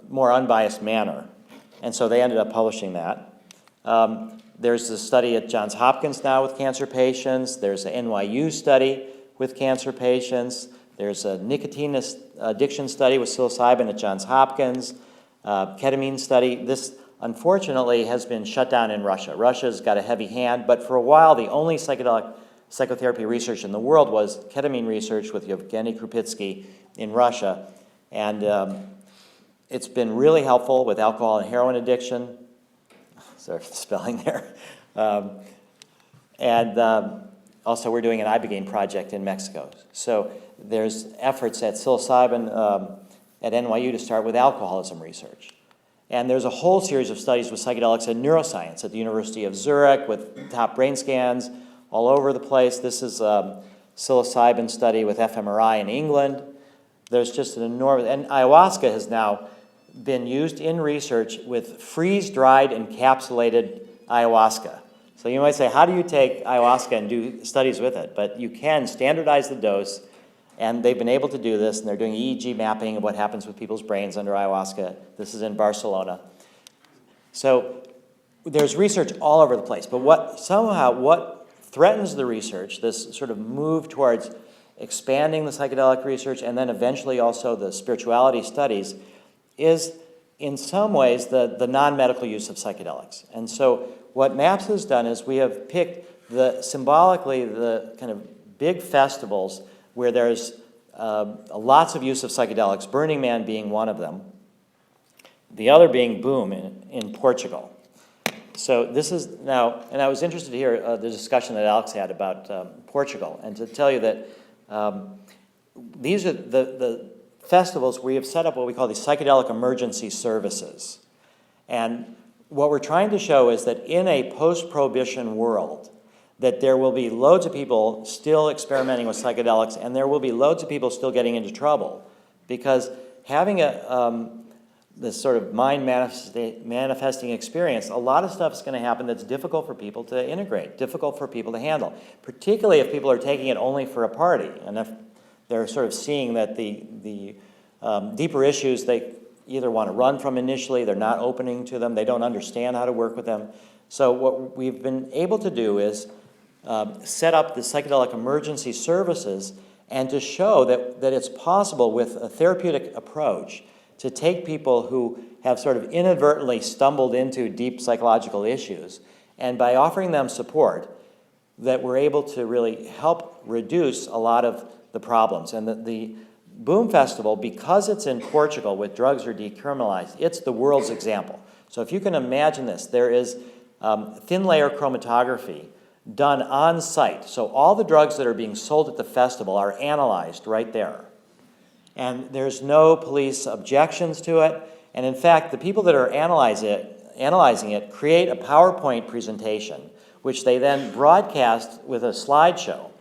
more unbiased manner. And so they ended up publishing that. There's a study at Johns Hopkins now with cancer patients. There's an NYU study with cancer patients. There's a nicotine addiction study with psilocybin at Johns Hopkins. Ketamine study. This, unfortunately, has been shut down in Russia. Russia's got a heavy hand, but for a while, the only psychedelic psychotherapy research in the world was ketamine research with Yevgeny Krupitsky in Russia. And it's been really helpful with alcohol and heroin addiction. Sorry for the spelling there. Also, we're doing an ibogaine project in Mexico. So there's efforts at psilocybin at NYU to start with alcoholism research. And there's a whole series of studies with psychedelics and neuroscience at the University of Zurich with top brain scans all over the place. This is a psilocybin study with fMRI in England. There's just an enormous, and ayahuasca has now been used in research with freeze-dried encapsulated ayahuasca. So you might say, how do you take ayahuasca and do studies with it? But you can standardize the dose, and they've been able to do this, and they're doing EEG mapping of what happens with people's brains under ayahuasca. This is in Barcelona. So there's research all over the place, but what threatens the research, this sort of move towards expanding the psychedelic research and then eventually also the spirituality studies, is in some ways the non-medical use of psychedelics. And so what MAPS has done is we have picked symbolically the kind of big festivals where there's lots of use of psychedelics, Burning Man being one of them, the other being Boom in Portugal. So this is now, and I was interested to hear the discussion that Alex had about Portugal, and to tell you that these are the festivals where we have set up what we call the psychedelic emergency services. And what we're trying to show is that in a post-prohibition world, that there will be loads of people still experimenting with psychedelics, and there will be loads of people still getting into trouble, because having this sort of mind manifesting experience, a lot of stuff is going to happen that's difficult for people to integrate, difficult for people to handle, particularly if people are taking it only for a party, and if they're sort of seeing that the deeper issues they either want to run from initially, they're not opening to them, they don't understand how to work with them. So what we've been able to do is set up the psychedelic emergency services and to show that it's possible with a therapeutic approach to take people who have sort of inadvertently stumbled into deep psychological issues, and by offering them support, that we're able to really help reduce a lot of the problems. And the Boom Festival, because it's in Portugal with drugs are decriminalized, it's the world's example. So if you can imagine this, there is thin layer chromatography done on site. So all the drugs that are being sold at the festival are analyzed right there. And there's no police objections to it. And in fact, the people that are analyzing it create a PowerPoint presentation, which they then broadcast with a slideshow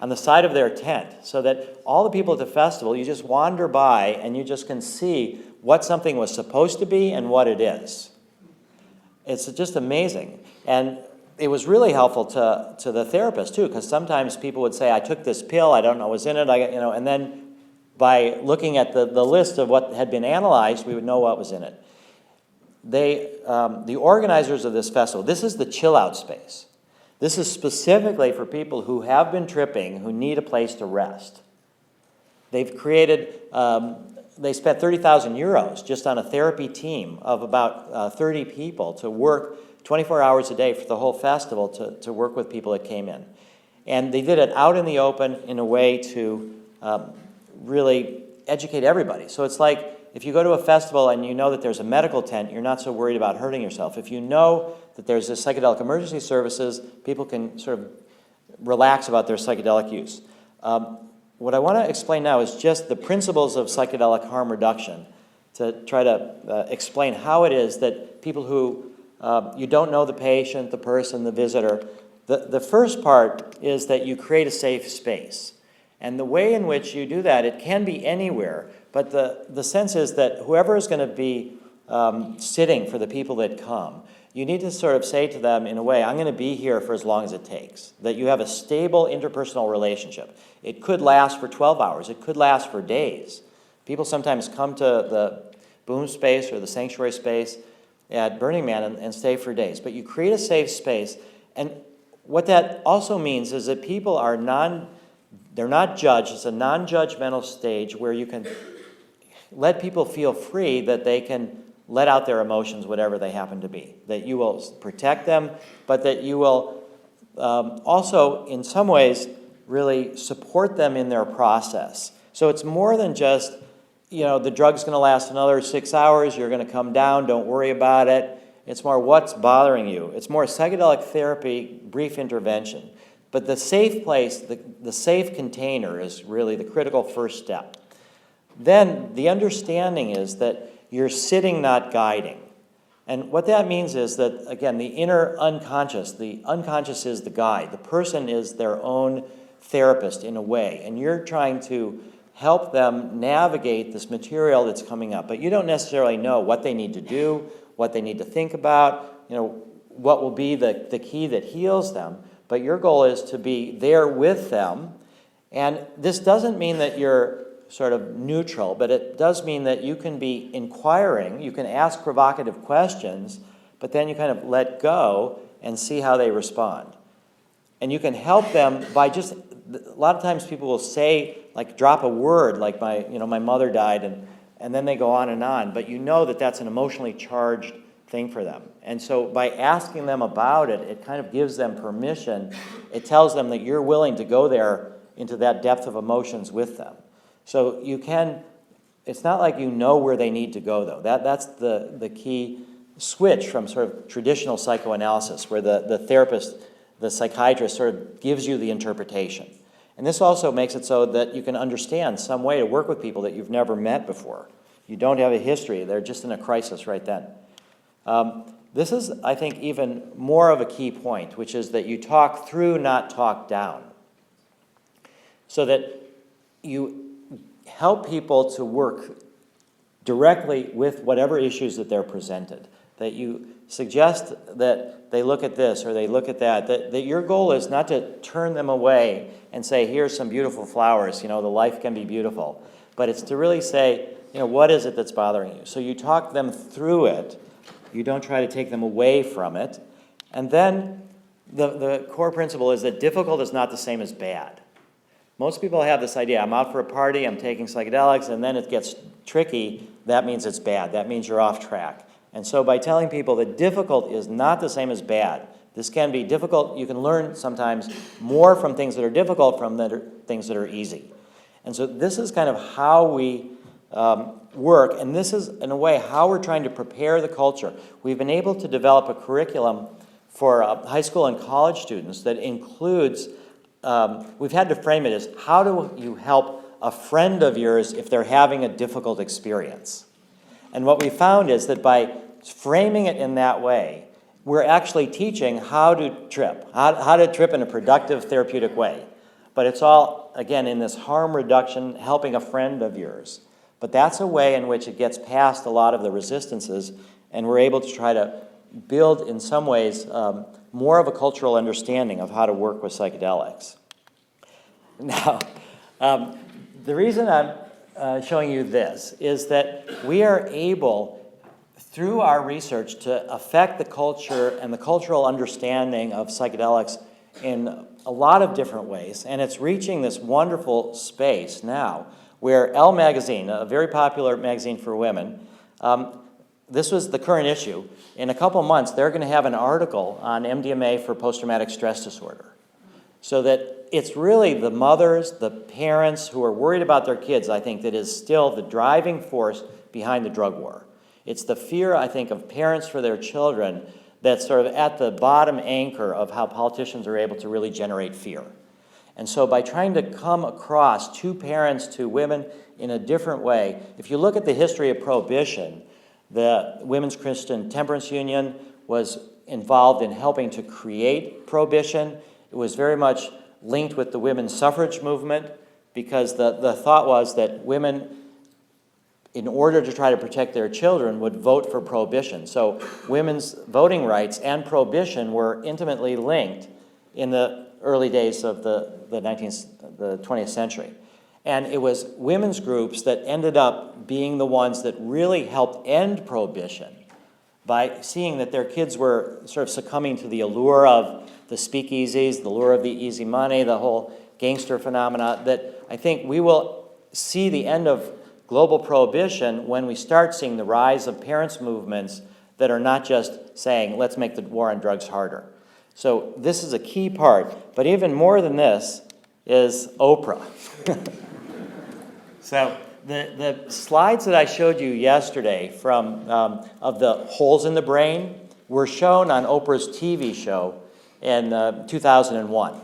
on the side of their tent, so that all the people at the festival, you just wander by and you just can see what something was supposed to be and what it is. It's just amazing. And it was really helpful to the therapist too, because sometimes people would say, I took this pill, I don't know what's in it, and then by looking at the list of what had been analyzed, we would know what was in it. The organizers of this festival, this is the chill out space. This is specifically for people who have been tripping, who need a place to rest. They've created, they spent 30,000 euros just on a therapy team of about 30 people to work 24 hours a day for the whole festival to work with people that came in. And they did it out in the open in a way to really educate everybody. So it's like if you go to a festival and you know that there's a medical tent, you're not so worried about hurting yourself. If you know that there's this psychedelic emergency services, people can sort of relax about their psychedelic use. What I want to explain now is just the principles of psychedelic harm reduction, to try to explain how it is that people who, you don't know the patient, the person, the visitor, the first part is that you create a safe space. And the way in which you do that, it can be anywhere, but the sense is that whoever is going to be sitting for the people that come, you need to sort of say to them in a way, I'm going to be here for as long as it takes, that you have a stable interpersonal relationship. It could last for 12 hours. It could last for days. People sometimes come to the Boom space or the sanctuary space at Burning Man and stay for days. But you create a safe space, and what that also means is that people are they're not judged. It's a non-judgmental stage where you can let people feel free that they can let out their emotions, whatever they happen to be. That you will protect them, but that you will also, in some ways, really support them in their process. So it's more than just, the drug's going to last another 6 hours, you're going to come down, don't worry about it. It's more what's bothering you. It's more psychedelic therapy, brief intervention. But the safe place, the safe container is really the critical first step. Then the understanding is that you're sitting, not guiding. And what that means is that, again, the inner unconscious, the unconscious is the guide. The person is their own therapist in a way, and you're trying to help them navigate this material that's coming up. But you don't necessarily know what they need to do, what they need to think about, what will be the key that heals them. But your goal is to be there with them. And this doesn't mean that you're sort of neutral, but it does mean that you can be inquiring, you can ask provocative questions, but then you kind of let go and see how they respond. And you can help them by just, a lot of times people will say, like drop a word, like my mother died, and then they go on, but you know that that's an emotionally charged thing for them. And so by asking them about it, it kind of gives them permission. It tells them that you're willing to go there into that depth of emotions with them. So you can, it's not like you know where they need to go though. That's the key switch from sort of traditional psychoanalysis, where the therapist, the psychiatrist sort of gives you the interpretation. And this also makes it so that you can understand some way to work with people that you've never met before. You don't have a history. They're just in a crisis right then. This is, I think, even more of a key point, which is that you talk through, not talk down. So that you help people to work directly with whatever issues that they're presented. That you suggest that they look at this or they look at that. That your goal is not to turn them away and say, here's some beautiful flowers, the life can be beautiful. But it's to really say, what is it that's bothering you? So you talk them through it. You don't try to take them away from it. And then the core principle is that difficult is not the same as bad. Most people have this idea, I'm out for a party, I'm taking psychedelics, and then it gets tricky, that means it's bad. That means you're off track. And so by telling people that difficult is not the same as bad, this can be difficult, you can learn sometimes more from things that are difficult from things that are easy. And so this is kind of how we work, and this is, in a way, how we're trying to prepare the culture. We've been able to develop a curriculum for high school and college students that includes, we've had to frame it as, how do you help a friend of yours if they're having a difficult experience? And what we found is that by framing it in that way, we're actually teaching how to trip, how to trip in a productive, therapeutic way. But it's all, again, in this harm reduction, helping a friend of yours. But that's a way in which it gets past a lot of the resistances, and we're able to try to build, in some ways, more of a cultural understanding of how to work with psychedelics. Now, the reason I'm showing you this is that we are able, through our research, to affect the culture and the cultural understanding of psychedelics in a lot of different ways, and it's reaching this wonderful space now where Elle Magazine, a very popular magazine for women, this was the current issue. In a couple months, they're going to have an article on MDMA for post-traumatic stress disorder. So that it's really the mothers, the parents who are worried about their kids, I think, that is still the driving force behind the drug war. It's the fear, I think, of parents for their children that's sort of at the bottom anchor of how politicians are able to really generate fear. And so by trying to come across to parents, to women in a different way, if you look at the history of Prohibition, the Women's Christian Temperance Union was involved in helping to create Prohibition. It was very much linked with the women's suffrage movement because the thought was that women, in order to try to protect their children, would vote for Prohibition. So women's voting rights and Prohibition were intimately linked in the early days of the 20th century. And it was women's groups that ended up being the ones that really helped end Prohibition by seeing that their kids were sort of succumbing to the allure of the speakeasies, the lure of the easy money, the whole gangster phenomena, that I think we will see the end of global prohibition when we start seeing the rise of parents' movements that are not just saying, let's make the war on drugs harder. So this is a key part. But even more than this is Oprah. So the slides that I showed you yesterday from of the holes in the brain were shown on Oprah's TV show in 2001.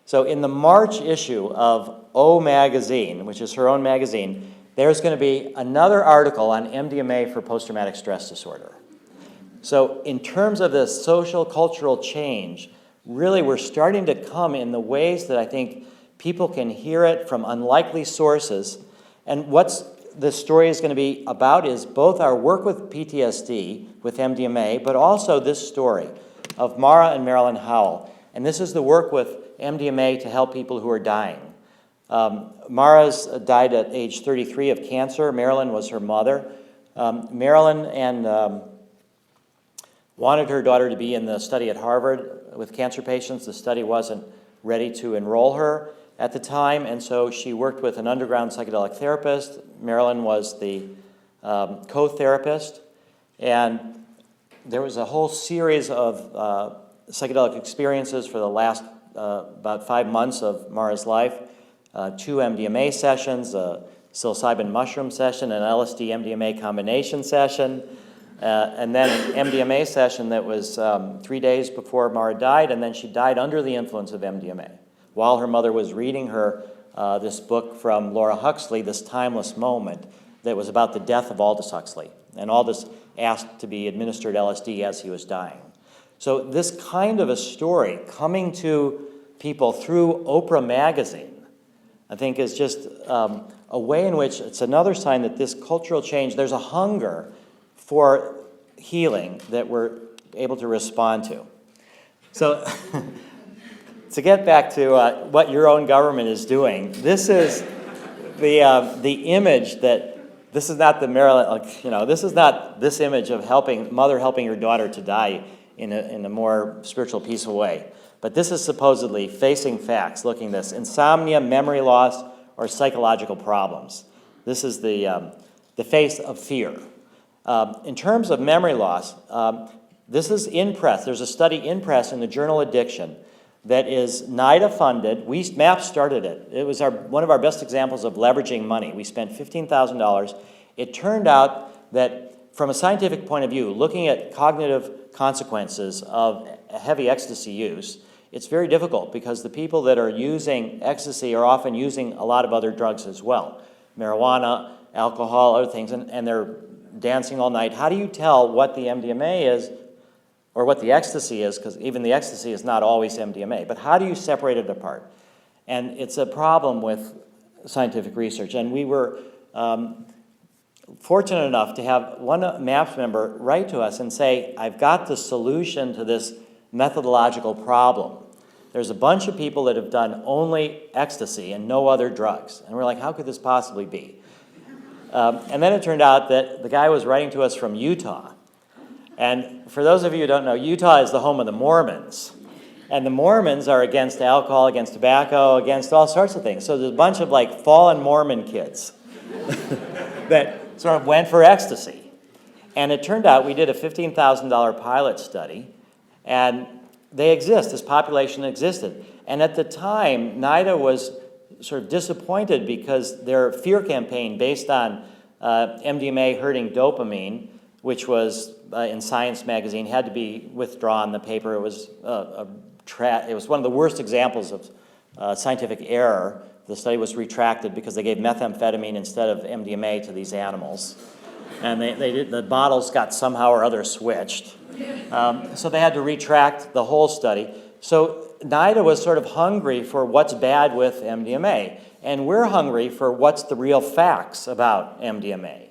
So in the March issue of Elle Magazine, which is her own magazine, there's going to be another article on MDMA for post-traumatic stress disorder. So in terms of the social, cultural change, really we're starting to come in the ways that I think people can hear it from unlikely sources. And what's the story is going to be about is both our work with PTSD, with MDMA, but also this story of Mara and Marilyn Howell. And this is the work with MDMA to help people who are dying. Mara's died at age 33 of cancer. Marilyn was her mother. Marilyn wanted her daughter to be in the study at Harvard. with cancer patients. The study wasn't ready to enroll her at the time, and so she worked with an underground psychedelic therapist. Marilyn was the co-therapist, and there was a whole series of psychedelic experiences for the last about 5 months of Mara's life. 2 MDMA sessions, a psilocybin mushroom session, an LSD MDMA combination session, and then an MDMA session that was 3 days before Mara died, and then she died under the influence of MDMA while her mother was reading her this book from Laura Huxley, This Timeless Moment, that was about the death of Aldous Huxley. And Aldous asked to be administered LSD as he was dying. So this kind of a story coming to people through Oprah magazine, I think, is just a way in which it's another sign that this cultural change, there's a hunger for healing that we're able to respond to. So to get back to what your own government is doing, this is the image that, this is not the Maryland, this is not this image of mother helping her daughter to die in a more spiritual, peaceful way. But this is supposedly facing facts, looking at this. Insomnia, memory loss, or psychological problems. This is the face of fear. In terms of memory loss, this is in press. There's a study in press in the journal Addiction that is NIDA funded. MAPS started it. It was one of our best examples of leveraging money. We spent $15,000. It turned out that from a scientific point of view, looking at cognitive consequences of heavy ecstasy use, it's very difficult because the people that are using ecstasy are often using a lot of other drugs as well. Marijuana, alcohol, other things, and they're dancing all night. How do you tell what the MDMA is or what the ecstasy is? Because even the ecstasy is not always MDMA. But how do you separate it apart? And it's a problem with scientific research. And we were fortunate enough to have one MAPS member write to us and say, I've got the solution to this methodological problem. There's a bunch of people that have done only ecstasy and no other drugs. And we're like, how could this possibly be? And then it turned out that the guy was writing to us from Utah. And for those of you who don't know, Utah is the home of the Mormons. And the Mormons are against alcohol, against tobacco, against all sorts of things. So there's a bunch of like fallen Mormon kids that sort of went for ecstasy. And it turned out we did a $15,000 pilot study, and they exist, this population existed. And at the time, NIDA was sort of disappointed because their fear campaign based on MDMA hurting dopamine, which was in Science magazine, had to be withdrawn. The paper, it was one of the worst examples of scientific error. The study was retracted because they gave methamphetamine instead of MDMA to these animals. And the bottles got somehow or other switched. So they had to retract the whole study. So NIDA was sort of hungry for what's bad with MDMA. And we're hungry for what's the real facts about MDMA.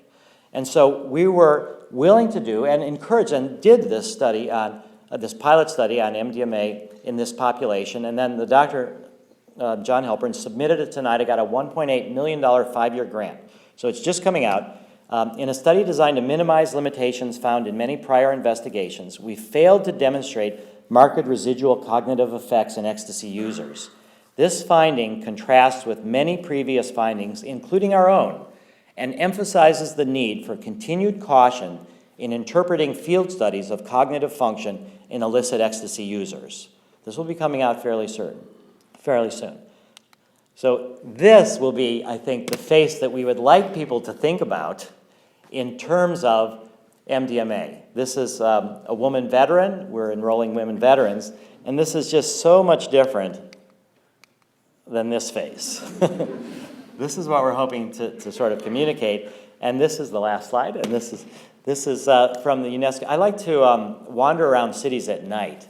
And so we were willing to do and encouraged and did this study on, this pilot study on MDMA in this population. And then the Dr. John Halpern submitted it to NIDA, got a $1.8 million 5-year grant. So it's just coming out. In a study designed to minimize limitations found in many prior investigations, we failed to demonstrate marked residual cognitive effects in ecstasy users. This finding contrasts with many previous findings, including our own, and emphasizes the need for continued caution in interpreting field studies of cognitive function in illicit ecstasy users. This will be coming out fairly soon. So this will be, I think, the face that we would like people to think about in terms of MDMA. This is a woman veteran. We're enrolling women veterans. And this is just so much different than this face. This is what we're hoping to sort of communicate. And this is the last slide. And this is from the UNESCO. I like to wander around cities at night.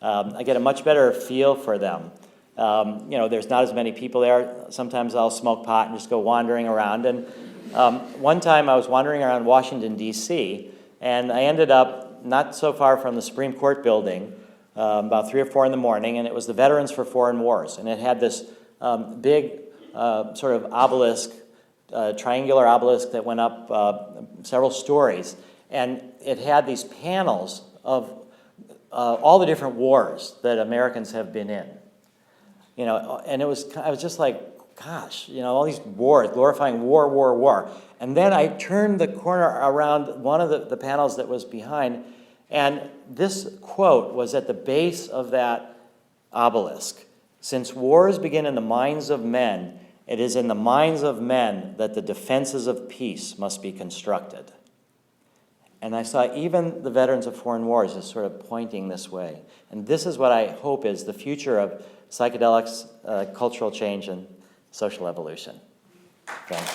I get a much better feel for them. There's not as many people there. Sometimes I'll smoke pot and just go wandering around. And one time I was wandering around Washington, D.C., and I ended up not so far from the Supreme Court building, about 3 or 4 in the morning, and it was the Veterans for Foreign Wars. And it had this big sort of obelisk, triangular obelisk that went up several stories. And it had these panels of all the different wars that Americans have been in. You know, and I was just like, gosh, you know, all these wars, glorifying war, war, war. And then I turned the corner around one of the panels that was behind, and this quote was at the base of that obelisk. Since wars begin in the minds of men, it is in the minds of men that the defenses of peace must be constructed. And I saw even the veterans of foreign wars as sort of pointing this way. And this is what I hope is the future of psychedelics, cultural change, and social evolution. Thanks.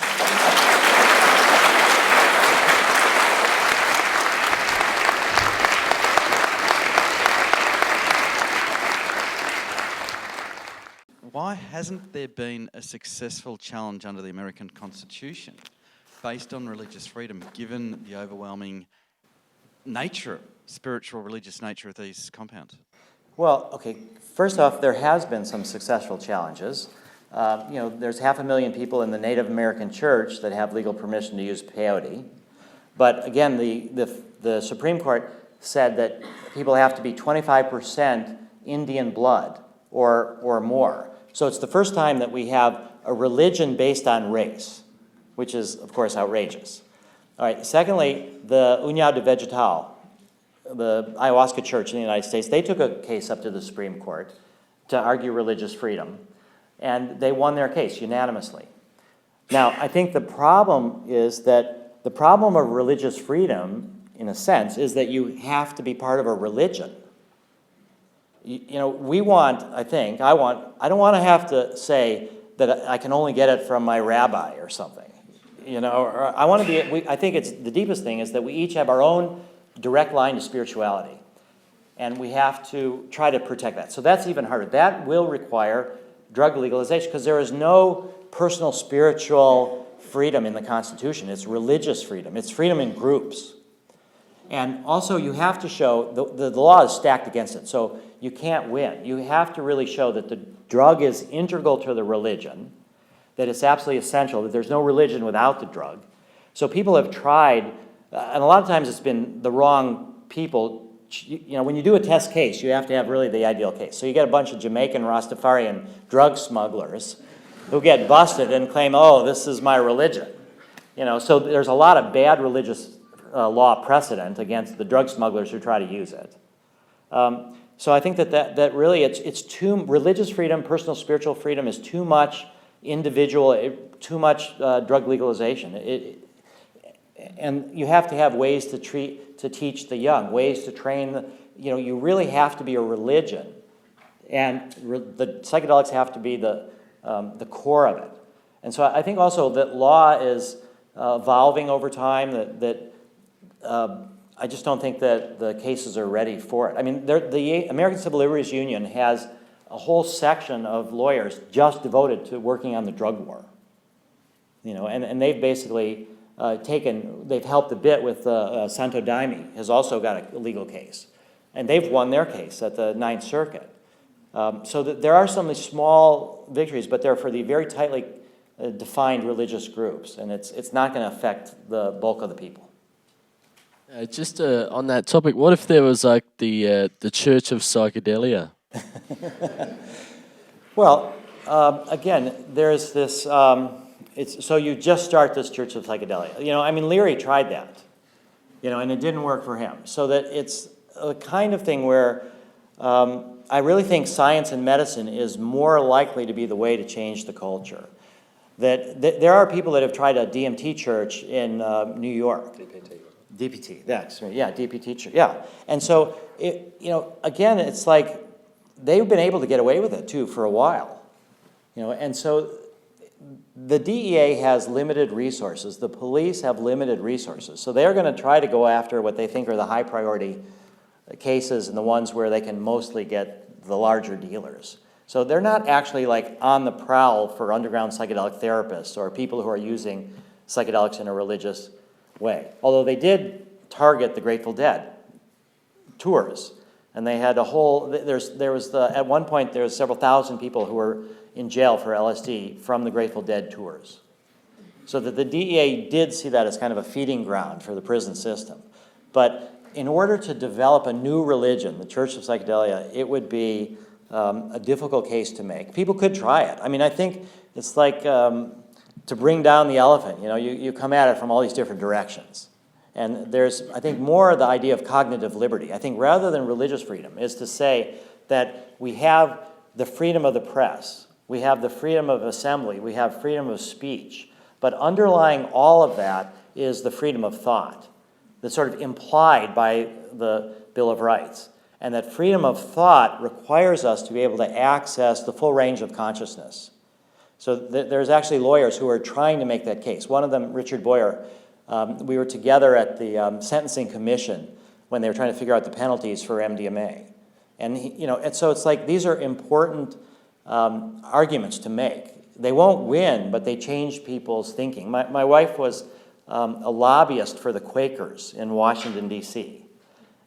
Why hasn't there been a successful challenge under the American Constitution based on religious freedom, given the overwhelming nature, spiritual religious nature of these compounds? Well, okay, first off, there has been some successful challenges. You know, there's 500,000 people in the Native American church that have legal permission to use peyote. But again, the Supreme Court said that people have to be 25% Indian blood or more. So it's the first time that we have a religion based on race, which is, of course, outrageous. All right, secondly, the União de Vegetal, the ayahuasca church in the United States, they took a case up to the Supreme Court to argue religious freedom, and they won their case unanimously. Now, I think the problem is that the problem of religious freedom, in a sense, is that you have to be part of a religion. You know, we want, I don't want to have to say that I can only get it from my rabbi or something. You know, or I want to be, I think it's, the deepest thing is that we each have our own direct line to spirituality. And we have to try to protect that. So that's even harder. That will require drug legalization because there is no personal spiritual freedom in the Constitution. It's religious freedom. It's freedom in groups. And also you have to show, the law is stacked against it, so you can't win. You have to really show that the drug is integral to the religion, that it's absolutely essential, that there's no religion without the drug. So people have tried, and a lot of times it's been the wrong people. You know, when you do a test case, you have to have really the ideal case. So you get a bunch of Jamaican Rastafarian drug smugglers who get busted and claim, oh, this is my religion. You know, so there's a lot of bad religious law precedent against the drug smugglers who try to use it. So I think that really it's too, religious freedom, personal spiritual freedom is too much individual, too much drug legalization. And you have to have ways to teach the young, ways to train, you know, you really have to be a religion. And the psychedelics have to be the core of it. And so I think also that law is evolving over time, that I just don't think that the cases are ready for it. I mean, the American Civil Liberties Union has a whole section of lawyers just devoted to working on the drug war. You know, and they've basically they've helped a bit with Santo Daime has also got a legal case. And they've won their case at the Ninth Circuit. So that there are some small victories, but they're for the very tightly defined religious groups, and it's not going to affect the bulk of the people. Just on that topic, what if there was like the Church of Psychedelia? Well, again, there's this. So you just start this Church of Psychedelia. You know, I mean, Leary tried that. You know, and it didn't work for him. So that it's a kind of thing where I really think science and medicine is more likely to be the way to change the culture. That there are people that have tried a DMT church in New York. DPT, that's right. Yeah, DPT church. Yeah, and so you know, again, it's like they've been able to get away with it too for a while. You know, and so the DEA has limited resources. The police have limited resources. So they're going to try to go after what they think are the high priority cases and the ones where they can mostly get the larger dealers. So they're not actually like on the prowl for underground psychedelic therapists or people who are using psychedelics in a religious way. Although they did target the Grateful Dead tours. And they had a whole, at one point there was several thousand people who were in jail for LSD from the Grateful Dead tours. So that the DEA did see that as kind of a feeding ground for the prison system. But in order to develop a new religion, the Church of Psychedelia, it would be a difficult case to make. People could try it. I mean, I think it's like to bring down the elephant. You know, you come at it from all these different directions. And there's, I think, more the idea of cognitive liberty. I think rather than religious freedom is to say that we have the freedom of the press, we have the freedom of assembly, we have freedom of speech, but underlying all of that is the freedom of thought that's sort of implied by the Bill of Rights. And that freedom of thought requires us to be able to access the full range of consciousness. So there's actually lawyers who are trying to make that case. One of them, Richard Boyer, we were together at the Sentencing Commission when they were trying to figure out the penalties for MDMA. And, and so it's like these are important arguments to make. They won't win, but they change people's thinking. My wife was a lobbyist for the Quakers in Washington, D.C.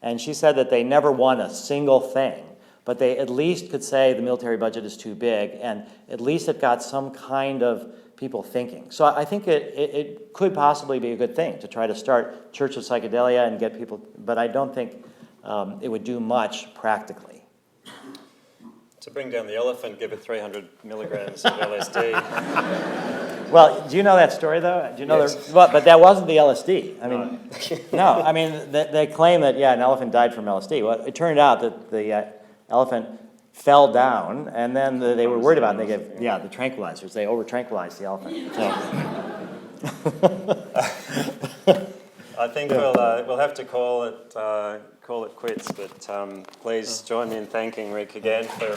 And she said that they never won a single thing, but they at least could say the military budget is too big, and at least it got some kind of people thinking. So I think it could possibly be a good thing to try to start Church of Psychedelia and get people, but I don't think it would do much practically. To bring down the elephant, give it 300 milligrams of LSD. Well, do you know that story, though? Do you know Yes. But that wasn't the LSD. I mean, no. I mean, they claim that, yeah, an elephant died from LSD. Well, it turned out that the elephant fell down, and then they were worried about it. They gave, the tranquilizers. They over-tranquilized the elephant. So. I think we'll have to call it quits, but please join me in thanking Rick again for.